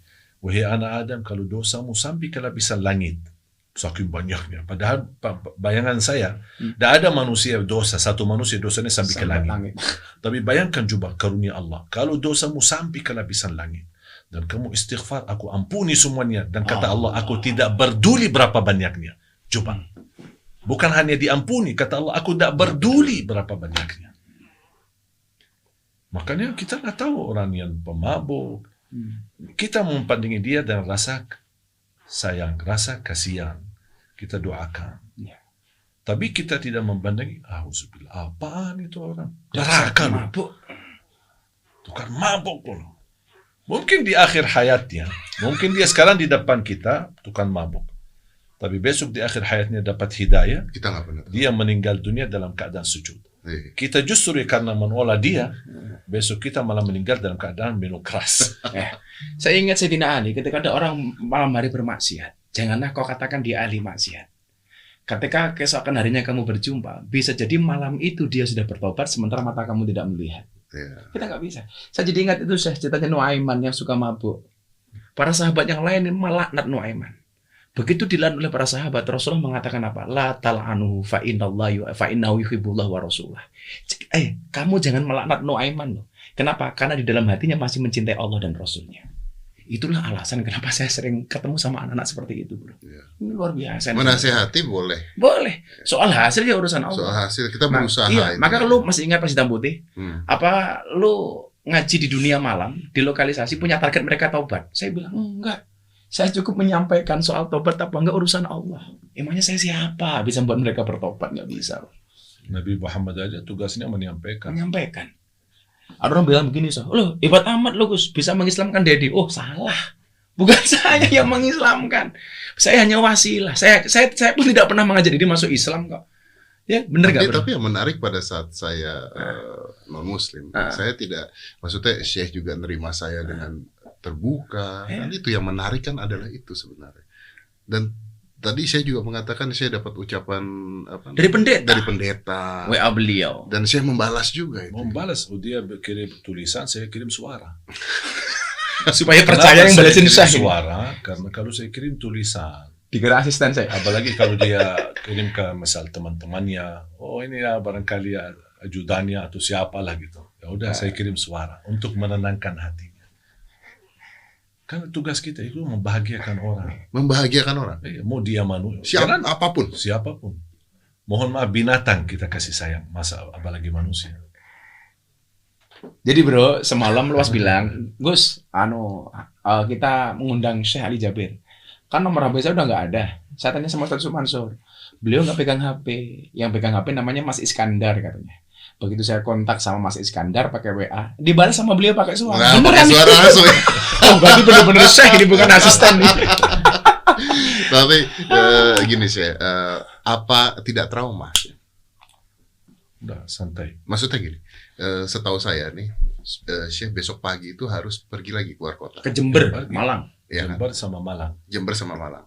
Wahai anak Adam, kalau dosamu sampai ke lapisan langit, saking banyaknya. Padahal bayangan saya, tidak ada manusia dosa, satu manusia dosanya sampai ke langit. Tapi bayangkan coba karunia Allah. Kalau dosamu sampai ke lapisan langit, dan kamu istighfar, aku ampuni semuanya. Dan kata Allah, aku tidak peduli berapa banyaknya. Coba. Bukan hanya diampuni, kata Allah, aku tidak peduli berapa banyaknya. Makanya kita nggak tahu orang yang pemabuk. Kita mempandangi dia dengan rasa sayang, rasa kasihan, kita doakan. Ya. Tapi kita tidak membandangi, apaan itu orang? Neraka loh. Tukar mabuk loh. Mungkin di akhir hayatnya, mungkin dia sekarang di depan kita tukang mabuk. Tapi besok di akhir hayatnya dapat hidayah, kita nggak pernah tahu. Dia meninggal dunia dalam keadaan sujud. Kita justru karena menolak dia, besok kita malah meninggal dalam keadaan minum keras. Saya ingat Sayyidina Ali, ketika ada orang malam hari bermaksiat, janganlah kau katakan dia ahli maksiat. Ketika keesokan harinya kamu berjumpa, bisa jadi malam itu dia sudah bertobat, sementara mata kamu tidak melihat. Kita nggak bisa. Saya jadi ingat itu ceritanya Nuaiman yang suka mabuk. Para sahabat yang lain melaknat Nuaiman. Begitu dilaknat oleh para sahabat, Rasulullah mengatakan apa? La tal'anuhu fa innahu yuhibbullah wa rasulah. Kamu jangan melaknat Nuaiman loh. Kenapa? Karena di dalam hatinya masih mencintai Allah dan Rasulnya. Itulah alasan kenapa saya sering ketemu sama anak-anak seperti itu, bro. Ini luar biasa. Menasihati boleh. Boleh. Soal hasil ya urusan Allah. Soal hasil kita berusaha. Iya, maka lu masih ingat Pas Hitam Putih? Apa lu ngaji di dunia malam, di lokalisasi punya target mereka taubat? Saya bilang enggak. Saya cukup menyampaikan soal tobat apa enggak urusan Allah. Emangnya saya siapa bisa buat mereka bertobat? Enggak bisa. Nabi Muhammad aja tugasnya menyampaikan. Ada orang bilang begini, loh hebat amat lo Gus, bisa mengislamkan Dedi. Oh salah, bukan saya yang mengislamkan. Saya hanya wasilah. Saya pun tidak pernah mengajak Dedi masuk Islam kok. Ya, bener nggak, bro? Tapi yang menarik pada saat saya non Muslim, saya tidak, maksudnya Syekh juga nerima saya dengan terbuka. Kan itu yang menarik kan adalah itu sebenarnya. Dan tadi saya juga mengatakan saya dapat ucapan apa? Dari pendeta. Dari pendeta. WA beliau. Dan saya membalas juga itu. Membalas, dia kirim tulisan, saya kirim suara. Supaya percaya yang balasin saya Syekh. suara, karena kalau saya kirim tulisan, Dikira asisten saya. apalagi kalau dia kirim ke misal teman-temannya, oh ini ya barangkali ya ajudannya atau siapalah gitu. Ya udah saya kirim suara untuk menenangkan hatinya. Karena tugas kita itu membahagiakan orang. Membahagiakan orang. Mau dia manusia, siapapun. Mohon maaf binatang kita kasih sayang, masa apalagi manusia. Jadi bro, semalam Luas bilang, Gus, kita mengundang Syekh Ali Jabir. Kan nomor HP saya udah nggak ada. Saya tanya sama Ustaz Mansur. Beliau nggak pegang HP. Yang pegang HP namanya Mas Iskandar katanya. Begitu saya kontak sama Mas Iskandar pakai WA, dibalas sama beliau pakai suara. Nah, pakai suara langsung. Oh, berarti benar-benar Syekh ini bukan asisten nih. Tapi gini sih, apa tidak trauma? Udah santai. Maksudnya gini, setahu saya nih, Syekh besok pagi itu harus pergi lagi keluar kota. Ke Jember, Malang. Ya kan? Jember sama Malang. Jember sama Malang.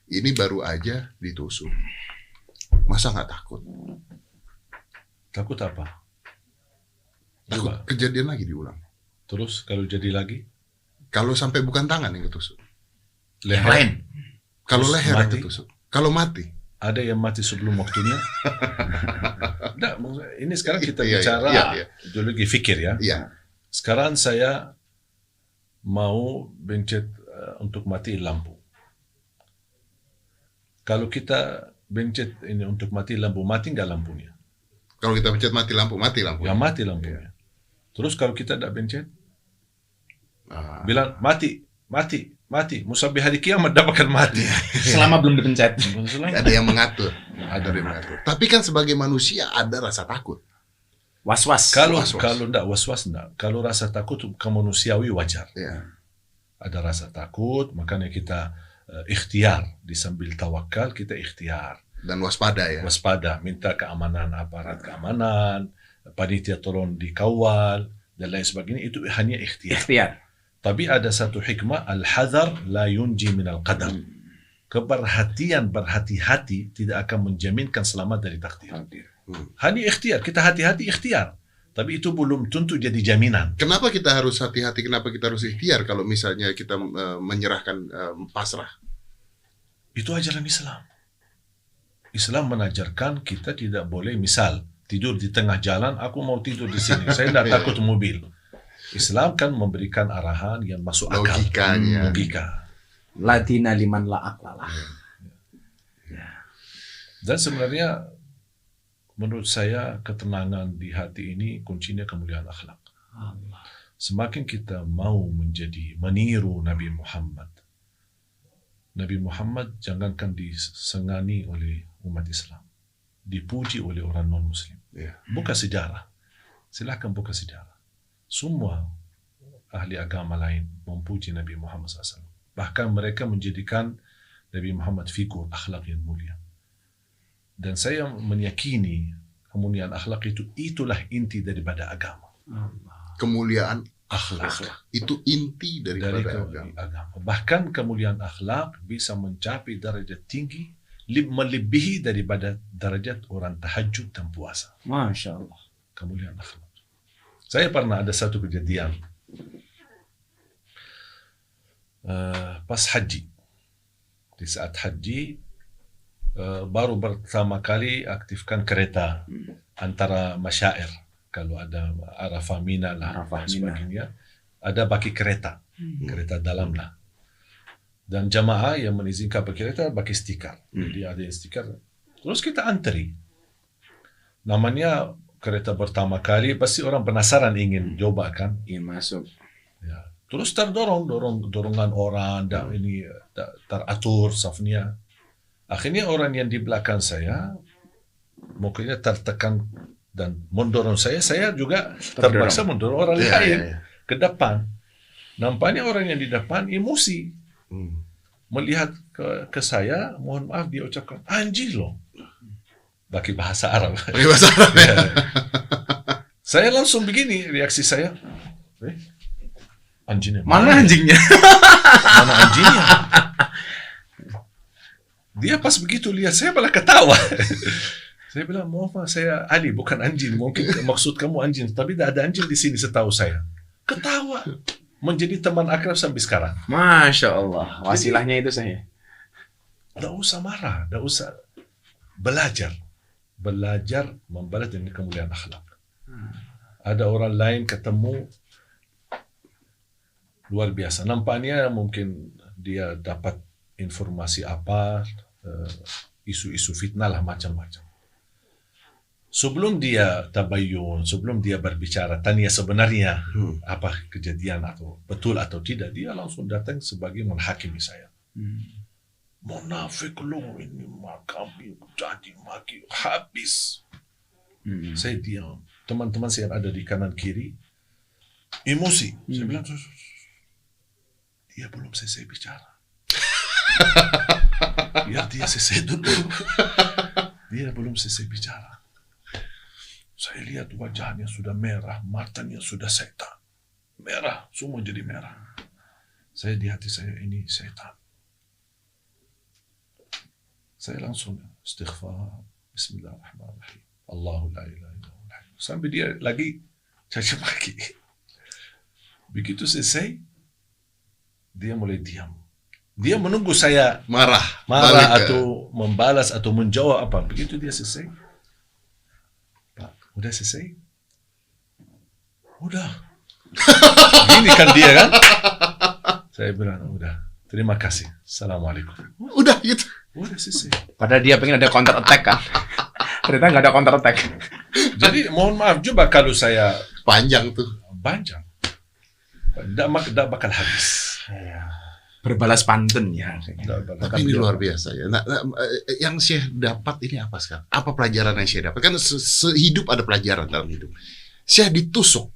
Ini baru aja ditusuk. Masa nggak takut? Takut apa? Takut Coba. kejadian lagi diulang. Terus kalau jadi lagi, Kalau sampai bukan tangan yang ketusuk. Yang lain. Kalau Terus leher yang mati? ketusuk. Kalau mati. ada yang mati sebelum waktunya. Nggak, ini sekarang kita Iya, bicara iya. ideologi fikir ya. Iya. Sekarang saya mau bencet untuk mati lampu. Kalau kita bencet ini untuk mati lampu, mati nggak lampunya? Kalau kita pencet mati lampu, mati lampu. Ya mati lampunya. Terus kalau kita tidak bencet, Ah. bilang mati, mati, mati. Musabih hari kiamat dapatkan mati. Selama belum dipencet. Ada yang mengatur. Ada yang mengatur. Tapi kan sebagai manusia ada rasa takut. Was-was. Kalau Was-was. kalau enggak was-was enggak. Kalau rasa takut kemanusiawi wajar. Ya. Ada rasa takut, makanya kita ikhtiar di sambil tawakal kita ikhtiar. Dan waspada ya. Waspada, minta keamanan aparat keamanan, panitia tolong dikawal dan lain sebagainya, itu hanya ikhtiar. Ikhtiar. Tapi ada satu hikmah, al-hadar la yunji minal qadar. Keberhatian, berhati-hati tidak akan menjaminkan selamat dari takdir. Hanya ikhtiar, kita hati-hati ikhtiar. Tapi itu belum tentu jadi jaminan. Kenapa kita harus hati-hati? Kenapa kita harus ikhtiar kalau misalnya kita menyerahkan pasrah? Itu ajaran Islam. Islam menajarkan kita tidak boleh misal tidur di tengah jalan, aku mau tidur di sini, saya tidak takut mobil. Islam kan memberikan arahan yang masuk akal. Logikanya. Logika. Ladina liman la aqlalah. Dan sebenarnya menurut saya ketenangan di hati ini kuncinya kemuliaan akhlak. Semakin kita mau meniru Nabi Muhammad. Nabi Muhammad jangankan disengani oleh umat Islam, dipuji oleh orang non-Muslim. Ya. Buka sejarah, silakan buka sejarah. Semua ahli agama lain memuji Nabi Muhammad SAW. Bahkan mereka menjadikan Nabi Muhammad figur akhlak yang mulia. Dan saya meyakini kemuliaan akhlak itulah inti daripada agama. Kemuliaan Akhlak. itu inti Dari daripada agama. Bahkan kemuliaan akhlak bisa mencapai derajat tinggi, melebihi daripada derajat orang tahajud dan puasa. Masya Allah. Kemuliaan akhlak. Saya pernah ada satu kejadian pas haji. Di saat haji baru pertama kali aktifkan kereta antara masyair. Kalau ada Arafah Mina lah Arafah, dan sebagainya, ada baki kereta, kereta dalam lah. Dan jamaah yang mengizinkan pakai kereta pakai stiker. Jadi ada yang stiker. Terus kita antri. Namanya kereta pertama kali, pasti orang penasaran ingin coba kan. Ingin masuk. Ya. Terus dorongan orang, ini teratur safnya. Akhirnya orang yang di belakang saya, mungkinnya tertekan dan mendorong saya juga terpaksa mendorong orang lain ke depan. Nampaknya orang yang di depan emosi. Melihat ke saya, mohon maaf dia ucapkan, anjing loh. pakai bahasa Arab. Pakai bahasa Arab ya. Saya langsung begini reaksi saya. Anjingnya Mana anjingnya? Mana anjingnya? Dia pas begitu lihat saya malah ketawa. Saya bilang, maaf Pak, saya Ali bukan anjing. Mungkin maksud kamu anjing, tapi tidak ada anjing di sini setahu saya. Ketawa. Menjadi teman akrab sampai sekarang. Masya Allah, wasilahnya itu saya. Tidak usah marah, tidak usah. Belajar. Belajar membalas dengan kemuliaan akhlak. Ada orang lain ketemu luar biasa. Nampaknya mungkin dia dapat informasi apa, isu-isu fitnah lah macam-macam. Sebelum dia tabayun, sebelum dia berbicara, tanya sebenarnya apa kejadian atau betul atau tidak, dia langsung datang sebagai menghakimi saya. Munafik lo ini kami jadi maki habis. Saya diam. Teman-teman saya yang ada di kanan kiri emosi. Saya bilang, dia belum selesai bicara. Biar dia selesai dulu. Dia belum selesai bicara. Saya lihat wajahnya sudah merah, matanya sudah setan. Merah, semua jadi merah. Saya di hati saya, ini setan. Saya langsung istighfar, bismillahirrahmanirrahim. Allahu la ilaha illallah. Sampai dia lagi caci maki. Begitu selesai, dia mulai diam. Dia menunggu saya Marah atau membalas atau menjawab apa. Begitu dia selesai, Pak, udah selesai? Udah. Gini kan dia kan? Saya bilang, udah. Terima kasih. Assalamualaikum. Udah gitu. Udah selesai. Padahal dia pengen ada counter attack kan. Ternyata nggak ada counter attack. Jadi mohon maaf juga kalau saya Panjang tuh. panjang. Tidak bakal habis. Berbalas pantun ya. Tapi ini luar biasa ya. Nah, yang saya dapat ini apa sekarang? Apa pelajaran yang saya dapat? Kan sehidup ada pelajaran dalam hidup. Saya ditusuk.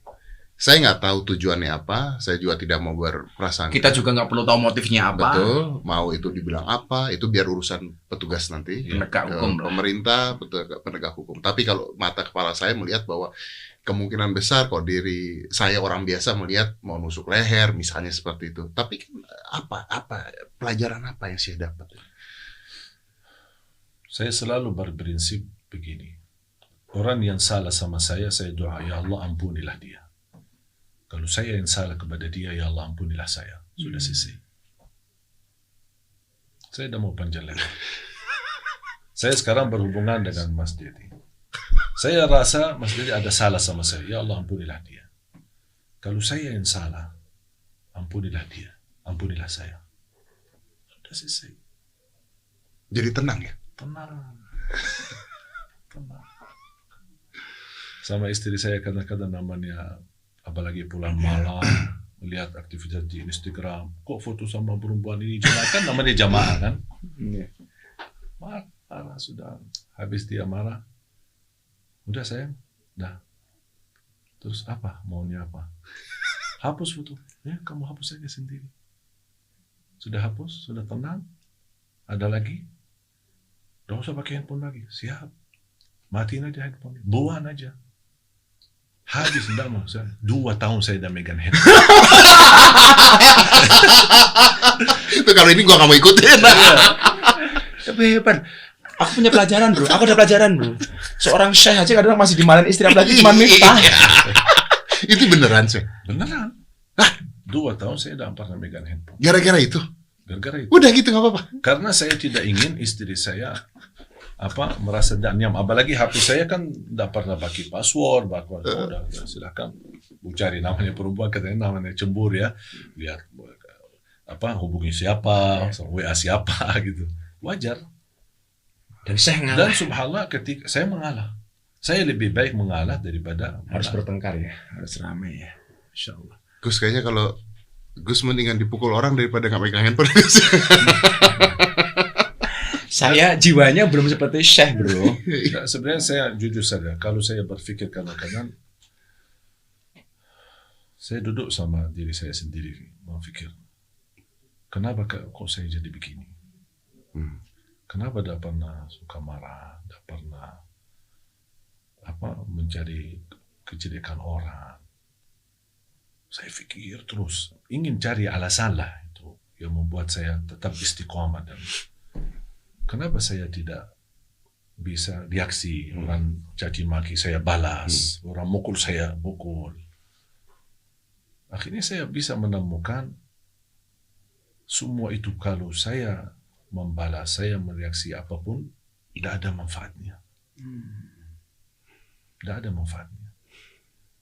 Saya nggak tahu tujuannya apa. Saya juga tidak mau berperasaan. Kita juga nggak perlu tahu motifnya apa. Betul. Mau itu dibilang apa, itu biar urusan petugas nanti. Penegak hukum lah. Pemerintah, penegak hukum. Tapi kalau mata kepala saya melihat bahwa kemungkinan besar kok diri saya orang biasa melihat mau nusuk leher misalnya seperti itu. Tapi kan apa pelajaran apa yang saya dapat? Saya selalu berprinsip begini. Orang yang salah sama saya doa, ya Allah ampunilah dia. Kalau saya yang salah kepada dia, ya Allah ampunilah saya. Sudah selesai. Saya tidak mau panjang lebar. Saya sekarang berhubungan dengan Mas Dedi. Saya rasa Mas Dedi ada salah sama saya. Ya Allah ampunilah dia. Kalau saya yang salah, ampunilah dia. Ampunilah saya. Sudah selesai. Jadi tenang ya? Tenang. Tenang. Sama istri saya kadang-kadang namanya, apalagi pulang malam, melihat aktivitas di Instagram, kok foto sama perempuan ini jamaah, kan namanya jamaah kan? Marah sudah. Habis dia marah, udah sayang, dah. Terus apa? Maunya apa? Hapus foto. Ya, kamu hapus saja sendiri. Sudah hapus? Sudah tenang? Ada lagi? Tidak usah pakai handphone lagi. Siap. Matiin aja handphone. Buang aja. Habis enggak mau saya. 2 tahun saya udah megang handphone. Itu kalau ini gua nggak mau ikutin. Tapi hebat. Aku punya pelajaran bro. Aku ada pelajaran bro. Seorang syekh aja kadang masih dimarahin istri apalagi cuma Miftah. Itu beneran sih. Beneran. 2 tahun saya udah pernah megang handphone. Gara-gara itu. Gara-gara itu. Udah gitu nggak apa-apa. Karena saya tidak ingin istri saya merasa tidak nyaman. Apalagi HP saya kan tidak pernah pakai password. Udah silakan cari namanya perempuan, katanya namanya cemburu ya. Lihat hubungi siapa, WA siapa gitu. Wajar. Dan saya ngalah. Dan subhanallah ketika saya mengalah. Saya lebih baik mengalah daripada Harus bertengkar ya, harus ramai ya. Insyaallah. Gus kayaknya kalau Gus mendingan dipukul orang daripada nggak megang handphone. Saya jiwanya belum seperti Syekh bro. Nah, sebenarnya saya jujur saja, kalau saya berpikir kadang-kadang, saya duduk sama diri saya sendiri, berpikir, kenapa kok saya jadi begini? Kenapa tidak pernah suka marah, tidak pernah karena mencari kejelekan orang. Saya pikir terus, ingin cari alasan lah itu yang membuat saya tetap istiqomah. Dan kenapa saya tidak bisa reaksi, orang caci maki saya balas, orang mukul saya mukul. Akhirnya saya bisa menemukan semua itu kalau saya membalas, saya mereaksi apapun, tidak ada manfaatnya. Tidak ada manfaatnya.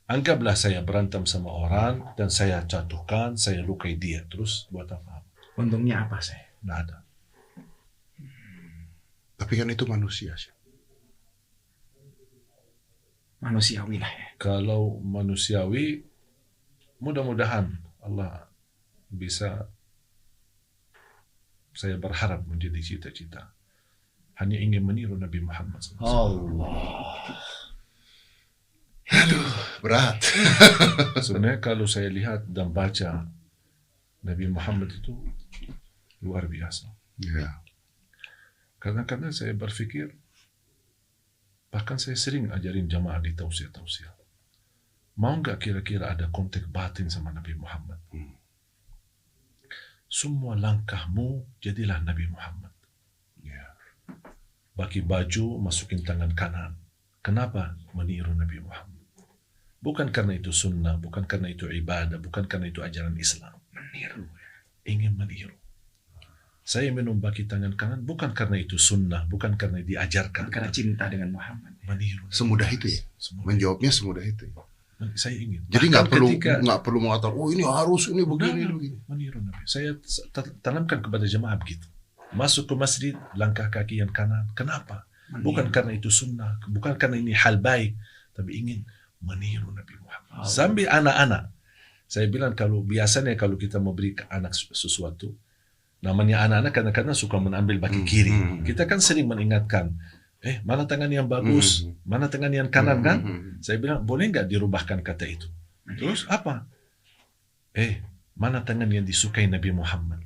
Anggaplah saya berantem sama orang dan saya jatuhkan, saya lukai dia. Terus buat apa? Untungnya apa saya? Tidak ada. Tapi kan itu manusia sih. Manusiawi lah ya. Kalau manusiawi, mudah-mudahan Allah bisa, saya berharap menjadi cita-cita. Hanya ingin meniru Nabi Muhammad SAW. Allah. Aduh, berat. Sebenarnya kalau saya lihat dan baca Nabi Muhammad itu luar biasa. Ya. Kadang-kadang saya berpikir, bahkan saya sering ajarin jamaah di tausiah-tausiah. Mau nggak kira-kira ada kontak batin sama Nabi Muhammad? Semua langkahmu jadilah Nabi Muhammad. Ya. Pakai baju, masukin tangan kanan. Kenapa meniru Nabi Muhammad? Bukan karena itu sunnah, bukan karena itu ibadah, bukan karena itu ajaran Islam. Meniru. Ingin meniru. Saya minum pakai tangan kanan bukan karena itu sunnah, bukan karena diajarkan. Karena cinta dengan Muhammad. Meniru. Semudah itu ya. Semudah. Menjawabnya semudah itu. Ya. Saya ingin. Jadi Bahkan nggak perlu mengatakan, oh ini harus, ini begini, begini. Meniru Nabi. Saya tanamkan kepada jemaah begitu. Masuk ke masjid, langkah kaki yang kanan. Kenapa? Meniru. Bukan karena itu sunnah, bukan karena ini hal baik, tapi ingin meniru Nabi Muhammad. Sambil anak-anak. Saya bilang biasanya kalau kita memberi ke anak sesuatu, namanya anak-anak kadang-kadang suka mengambil baki kiri. Kita kan sering mengingatkan, mana tangan yang bagus, mana tangan yang kanan kan? Saya bilang, boleh nggak dirubahkan kata itu? Terus apa? Mana tangan yang disukai Nabi Muhammad?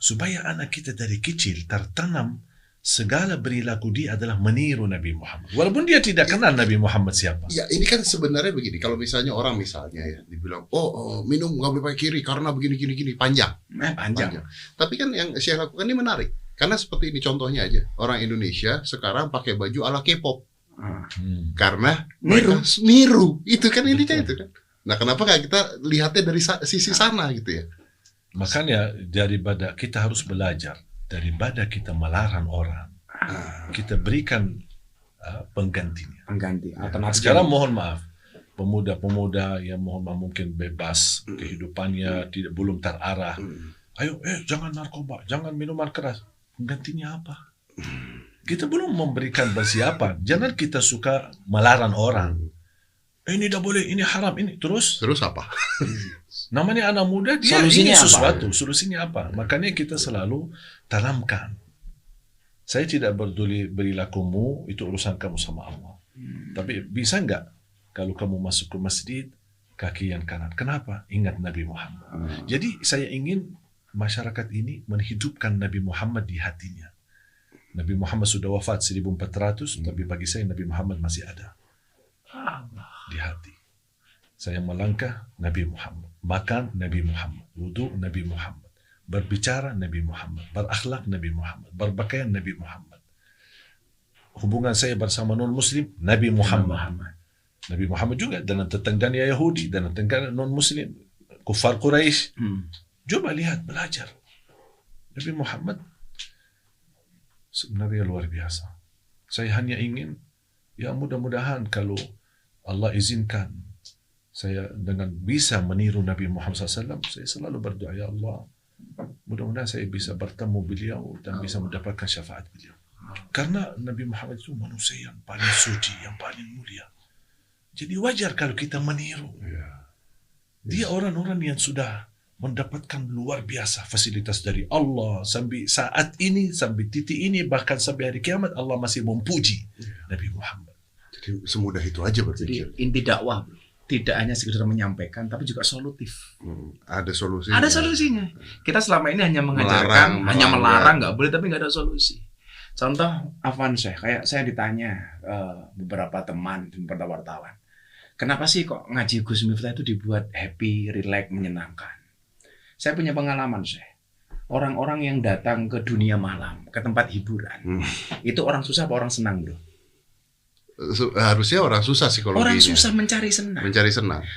Supaya anak kita dari kecil tertanam segala perilaku dia adalah meniru Nabi Muhammad. Walaupun dia tidak kenal Nabi Muhammad siapa. Ya ini kan sebenarnya begini. Kalau misalnya orang ya dibilang, minum nggak boleh pakai kiri karena begini panjang. Panjang. Tapi kan yang saya lakukan ini menarik. Karena seperti ini contohnya aja. Orang Indonesia sekarang pakai baju ala K-pop. Karena niru. Itu kan intinya itu kan. Nah kenapa nggak kita lihatnya dari sisi sana gitu ya. Makanya daripada kita harus belajar, daripada kita melarang orang, kita berikan penggantinya. Sekarang mohon maaf, pemuda-pemuda yang mohon maaf mungkin bebas kehidupannya, belum terarah. Ayo, jangan narkoba, jangan minuman keras. Penggantinya apa? Kita belum memberikan persiapan. Jangan kita suka melarang orang. Ini tidak boleh, ini haram, ini. Terus apa? Namanya anak muda, dia ingin sesuatu. Solusinya apa? Makanya kita selalu tanamkan. Saya tidak peduli perilakumu, itu urusan kamu sama Allah. Tapi bisa nggak kalau kamu masuk ke masjid, kaki yang kanan? Kenapa? Ingat Nabi Muhammad. Jadi saya ingin masyarakat ini menghidupkan Nabi Muhammad di hatinya. Nabi Muhammad sudah wafat 1400, tapi bagi saya Nabi Muhammad masih ada di hati. Saya melangkah Nabi Muhammad, makan Nabi Muhammad, wudu Nabi Muhammad, berbicara Nabi Muhammad, berakhlak Nabi Muhammad, berpakaian Nabi Muhammad. Hubungan saya bersama non-muslim Nabi Muhammad. Nabi Muhammad juga dalam tetangganya Yahudi, dalam tetangganya non-muslim, kufar Quraisy. Coba lihat, belajar. Nabi Muhammad sebenarnya luar biasa. Saya hanya ingin, ya mudah-mudahan kalau Allah izinkan saya dengan bisa meniru Nabi Muhammad SAW, saya selalu berdoa, ya Allah, mudah-mudahan saya bisa bertemu beliau dan bisa mendapatkan syafaat beliau. Karena Nabi Muhammad itu manusia yang paling suci, yang paling mulia. Jadi wajar kalau kita meniru. Dia orang-orang yang sudah mendapatkan luar biasa fasilitas dari Allah sampai saat ini, sampai titik ini, bahkan sampai hari kiamat Allah masih memuji Nabi Muhammad. Jadi semudah itu aja berpikir. Jadi inti dakwah tidak hanya sekedar menyampaikan, tapi juga solutif. Ada solusinya. Ada solusinya. Kita selama ini hanya mengajarkan, hanya melarang, nggak boleh, tapi nggak ada solusi. Contoh Afwan Syekh, kayak saya ditanya beberapa teman dan beberapa wartawan, kenapa sih kok ngaji Gus Miftah itu dibuat happy, relax, menyenangkan? Saya punya pengalaman Syekh. Orang-orang yang datang ke dunia malam, ke tempat hiburan, itu orang susah apa orang senang, bro? Harusnya orang susah psikologinya. Orang susah mencari senang.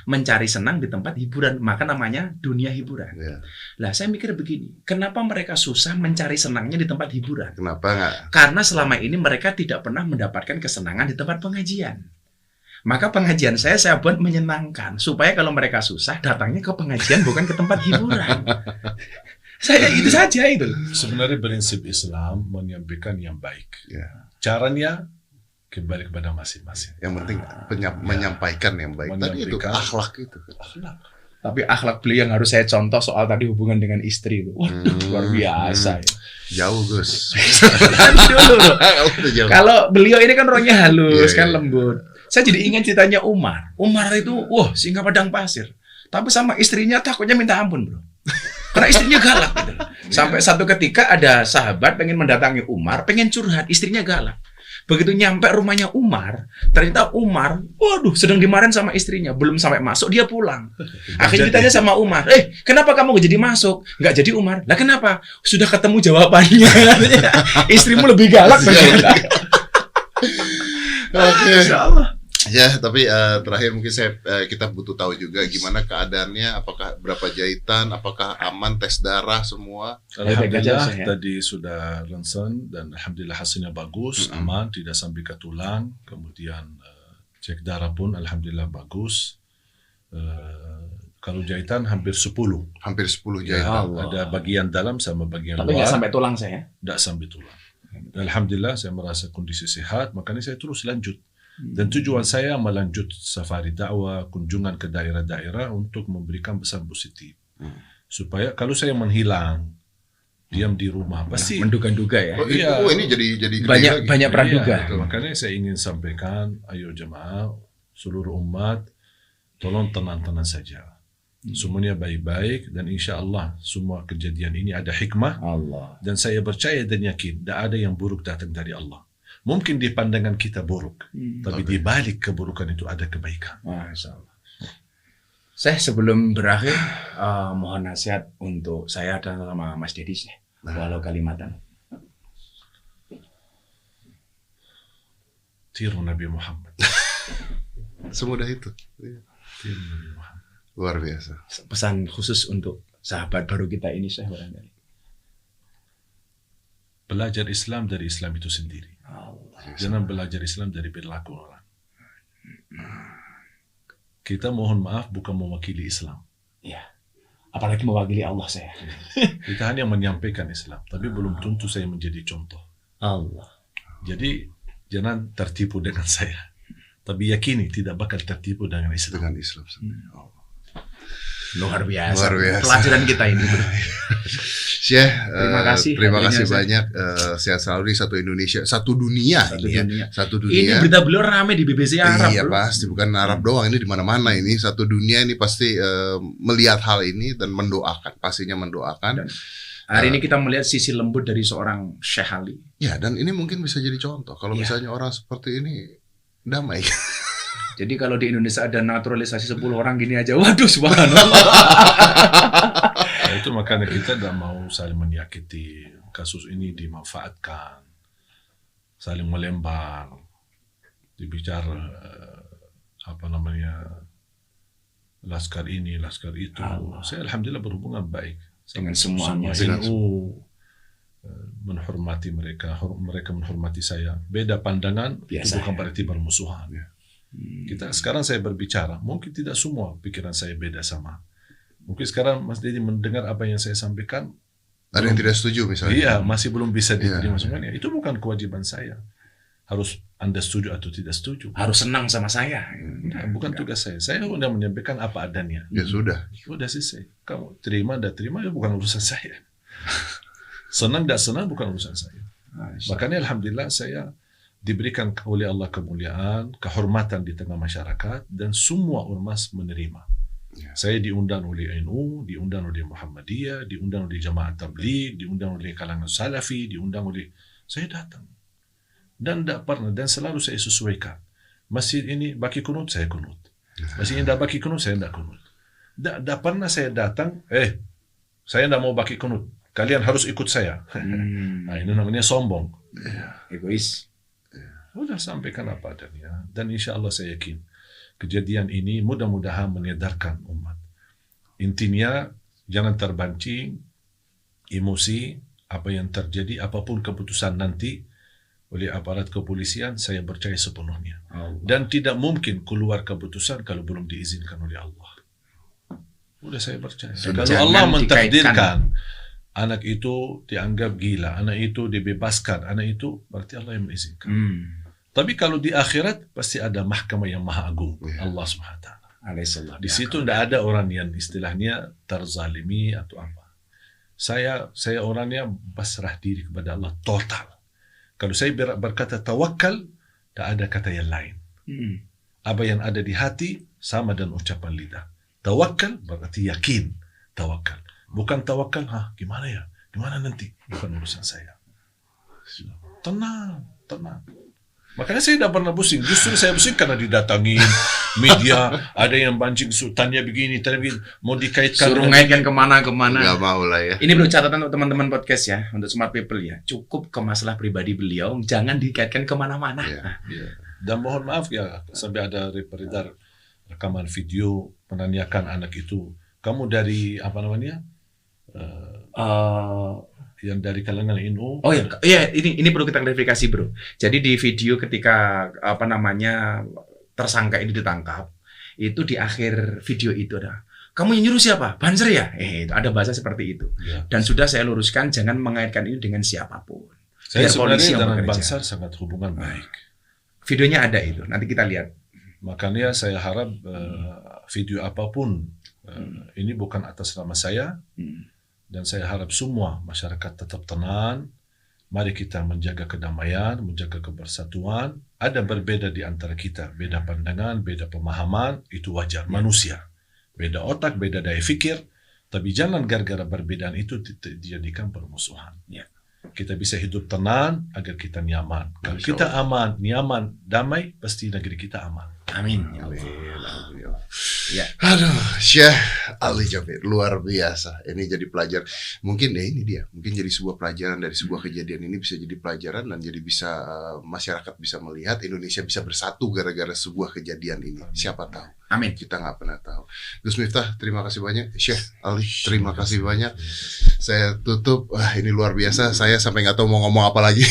Mencari senang di tempat hiburan, maka namanya dunia hiburan. Ya. Lah saya mikir begini, kenapa mereka susah mencari senangnya di tempat hiburan? Kenapa nggak? Karena selama ini mereka tidak pernah mendapatkan kesenangan di tempat pengajian. Maka pengajian saya buat menyenangkan, supaya kalau mereka susah, datangnya ke pengajian bukan ke tempat hiburan. Saya itu saja itu. Sebenarnya prinsip Islam menyampaikan yang baik. Ya. Caranya kembali kepada masing-masing. Yang penting menyampaikan yang baik. Tadi itu akhlak itu. Akhlak. Tapi akhlak beliau yang harus saya contoh soal tadi hubungan dengan istri itu. Waduh, luar biasa. Jauh, Gus. Dulu. Kalau beliau ini kan orangnya halus, kan lembut. Saya jadi ingat ceritanya Umar. Umar itu, wah, singa padang pasir. Tapi sama istrinya takutnya minta ampun, bro. Karena istrinya galak gitu. Sampai satu ketika ada sahabat pengen mendatangi Umar, pengen curhat, istrinya galak. Begitu nyampe rumahnya Umar, ternyata Umar, waduh, sedang dimarahin sama istrinya. Belum sampai masuk, dia pulang. Akhirnya ditanya sama Umar, kenapa kamu gak jadi masuk? Gak jadi Umar. Lah kenapa? Sudah ketemu jawabannya. Istrimu lebih galak. Oke. Insyaallah. Ya, tapi terakhir mungkin kita butuh tahu juga gimana keadaannya, apakah berapa jahitan, apakah aman, tes darah semua. Alhamdulillah tadi sudah ronsen dan alhamdulillah hasilnya bagus, aman, tidak sampai ke tulang. Kemudian cek darah pun alhamdulillah bagus. Kalau jahitan hampir 10. Hampir 10 jahitan. Ya, ada bagian dalam sama bagian luar. Tapi nggak sampai tulang saya. Nggak sampai tulang. Alhamdulillah saya merasa kondisi sehat, makanya saya terus lanjut. Dan tujuan saya melanjut safari dakwah, kunjungan ke daerah-daerah untuk memberikan pesan positif. Supaya kalau saya menghilang, diam di rumah, pasti menduga-duga ya. Ini jadi banyak praduga. Makanya saya ingin sampaikan, ayo jemaah, seluruh umat, tolong tenang-tenang saja. Semuanya baik-baik dan insya Allah semua kejadian ini ada hikmah. Allah. Dan saya percaya dan yakin tidak ada yang buruk datang dari Allah. Mungkin di pandangan kita buruk, tapi di balik keburukan itu ada kebaikan. Masya Allah. Saya sebelum berakhir mohon nasihat untuk saya dan sama Mas Dedi sih, walau kalimatan. Tiru Nabi Muhammad. Semudah itu. Tiru Nabi Muhammad. Luar biasa. Pesan khusus untuk sahabat baru kita ini saya barangkali. Belajar Islam dari Islam itu sendiri. Jangan belajar Islam dari perilaku orang. Kita mohon maaf bukan mewakili Islam. Ya. Apalagi mewakili Allah saya. Kita hanya menyampaikan Islam, tapi belum tentu saya menjadi contoh. Allah. Jadi jangan tertipu dengan saya. Tapi yakini tidak bakal tertipu dengan Islam. Luar biasa. Pelajaran kita ini. Syekh, terima kasih banyak. Sehat selalu di satu Indonesia, satu dunia. Ini berita beliau rame di BBC Arab. Iya pasti, bukan Arab doang, ini di mana-mana ini. Satu dunia ini pasti melihat hal ini dan mendoakan, pastinya mendoakan. Dan hari ini kita melihat sisi lembut dari seorang Syekh Ali. Ya, dan ini mungkin bisa jadi contoh. Kalau misalnya orang seperti ini damai. Jadi kalau di Indonesia ada naturalisasi 10 orang gini aja, waduh subhanallah. Itu makanya kita tidak mau saling menyakiti. Kasus ini dimanfaatkan, saling melempar, dibicara laskar ini, laskar itu. Saya alhamdulillah berhubungan baik dengan semuanya. Menghormati mereka menghormati saya. Beda pandangan itu bukan berarti bermusuhan. Kita sekarang saya berbicara, mungkin tidak semua pikiran saya beda sama. Mungkin sekarang Mas Dedi mendengar apa yang saya sampaikan, ada yang tidak setuju misalnya. Iya, masih belum bisa diterima semuanya. Itu bukan kewajiban saya. Harus Anda setuju atau tidak setuju. Harus senang sama saya. Bukan tugas saya. Saya sudah menyampaikan apa adanya. Ya sudah. Sudah selesai. Kamu terima, tidak terima, ya bukan urusan saya. Senang, tidak senang, bukan urusan saya. Makanya alhamdulillah saya diberikan oleh Allah kemuliaan, kehormatan di tengah masyarakat, dan semua ormas menerima. Saya diundang oleh NU, diundang oleh Muhammadiyah, diundang oleh Jamaah Tabligh, diundang oleh kalangan Salafi, diundang oleh Saya datang. Dan tidak pernah, dan selalu saya sesuaikan. Masjid ini baki kunut, saya kunut. Masjid ini tidak baki kunut, saya tidak kunut. Tidak pernah saya datang, saya tidak mau baki kunut. Kalian harus ikut saya. Nah, ini namanya sombong. Egois. Udah sampaikan apa adanya. Dan insya Allah saya yakin kejadian ini mudah-mudahan menyadarkan umat. Intinya jangan terpancing emosi apa yang terjadi, apapun keputusan nanti oleh aparat kepolisian, saya percaya sepenuhnya. Dan tidak mungkin keluar keputusan kalau belum diizinkan oleh Allah. Udah saya percaya. Kalau Allah mentakdirkan anak itu dianggap gila, anak itu dibebaskan, anak itu berarti Allah yang mengizinkan. Tapi kalau di akhirat pasti ada mahkamah yang maha agung, Allah Subhanahu wa taala. Di situ tidak ada orang yang istilahnya terzalimi atau apa. Saya orangnya pasrah diri kepada Allah total. Kalau saya berkata tawakal, tak ada kata yang lain. Apa yang ada di hati sama dan ucapan lidah. Tawakal berarti yakin. Tawakal. Bukan tawakal, gimana ya? Gimana nanti? Bukan urusan saya. Tenang. Makanya saya tidak pernah pusing. Justru saya pusing karena didatangin media, ada yang pancing, tanya begini, mau dikaitkan. Suruh ngaitkan kemana-kemana. Nggak mau lah ya. Ini perlu catatan untuk teman-teman podcast ya, untuk smart people ya. Cukup ke masalah pribadi beliau, jangan dikaitkan kemana-mana. Dan mohon maaf ya, sampai ada beredar rekaman video menanyakan anak itu, kamu dari apa namanya? Yang dari kalangan NU. Oh iya, ini perlu kita klarifikasi, Bro. Jadi di video ketika tersangka ini ditangkap, itu di akhir video itu ada, kamu yang nyuruh siapa? Banser ya? Itu ada bahasa seperti itu. Dan sudah saya luruskan, jangan mengaitkan ini dengan siapapun. Saya sebenarnya dengan Banser sangat hubungan baik. Videonya ada itu, nanti kita lihat. Makanya saya harap video apapun ini bukan atas nama saya. Dan saya harap semua masyarakat tetap tenang. Mari kita menjaga kedamaian, menjaga kebersatuan. Ada berbeda di antara kita, beda pandangan, beda pemahaman, itu wajar, manusia. Beda otak, beda daya fikir, tapi jangan gara-gara perbedaan itu dijadikan permusuhan. Kita bisa hidup tenang agar kita nyaman. Kalau kita aman, nyaman, damai, pasti negeri kita aman. Amin. Ya. Aduh, Syekh Ali Jabir luar biasa. Ini jadi pelajar. Mungkin ini dia. Mungkin jadi sebuah pelajaran dari sebuah kejadian ini bisa jadi pelajaran dan jadi bisa masyarakat bisa melihat Indonesia bisa bersatu gara-gara sebuah kejadian ini. Siapa tahu? Amin. Kita nggak pernah tahu. Gus Miftah, terima kasih banyak. Syekh Ali, terima kasih banyak. Saya tutup. Wah, ini luar biasa. Saya sampai nggak tahu mau ngomong apa lagi.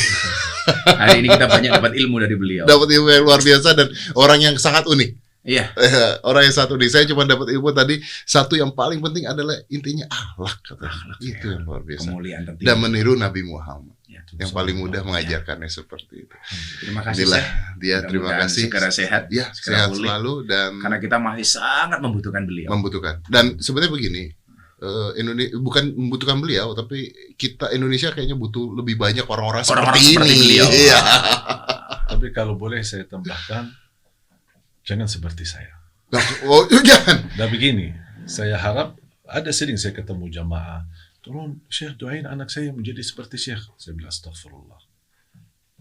Hari ini kita banyak dapat ilmu dari beliau. Dapat ilmu yang luar biasa dan orang yang sangat unik. Iya. Orang yang satu nih, saya cuma dapat ilmu tadi. Satu yang paling penting adalah intinya akhlak. Itu yang luar biasa. Kemuliaan tertinggi. Dan meniru Nabi Muhammad. Yang paling mudah Ya. mengajarkannya seperti itu. Terima kasih. Inilah dia. Terima kasih. Segera sehat. Ya, sehat selalu dan karena kita masih sangat membutuhkan beliau. Membutuhkan. Dan sebenarnya begini. Indonesia bukan membutuhkan beliau, tapi kita Indonesia kayaknya butuh lebih banyak orang-orang seperti ini. Beliau. Iya. Tapi kalau boleh saya tambahkan, jangan seperti saya. Oh, jangan. Nah begini, saya harap ada sering saya ketemu jamaah, tolong Syekh doain anak saya menjadi seperti Syekh. Saya bilang astagfirullah.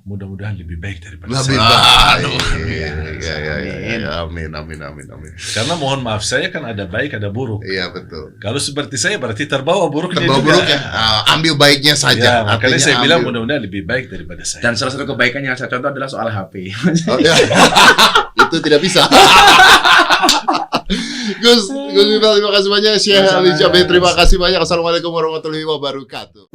Mudah-mudahan lebih baik daripada Lebih saya. baik. Ya, amin. Karena mohon maaf, saya kan ada baik, ada buruk. Iya, betul. Kalau seperti saya berarti terbawa buruknya Terbawa juga. buruknya. Ambil baiknya saja. Ya, makanya saya bilang ambil. mudah-mudahan lebih baik daripada saya. Dan salah satu kebaikan yang saya contoh adalah soal HP. Oh, ya. Itu tidak bisa. Gus, terima kasih banyak. Syekh Ali Jabir, terima kasih banyak. Assalamualaikum warahmatullahi wabarakatuh.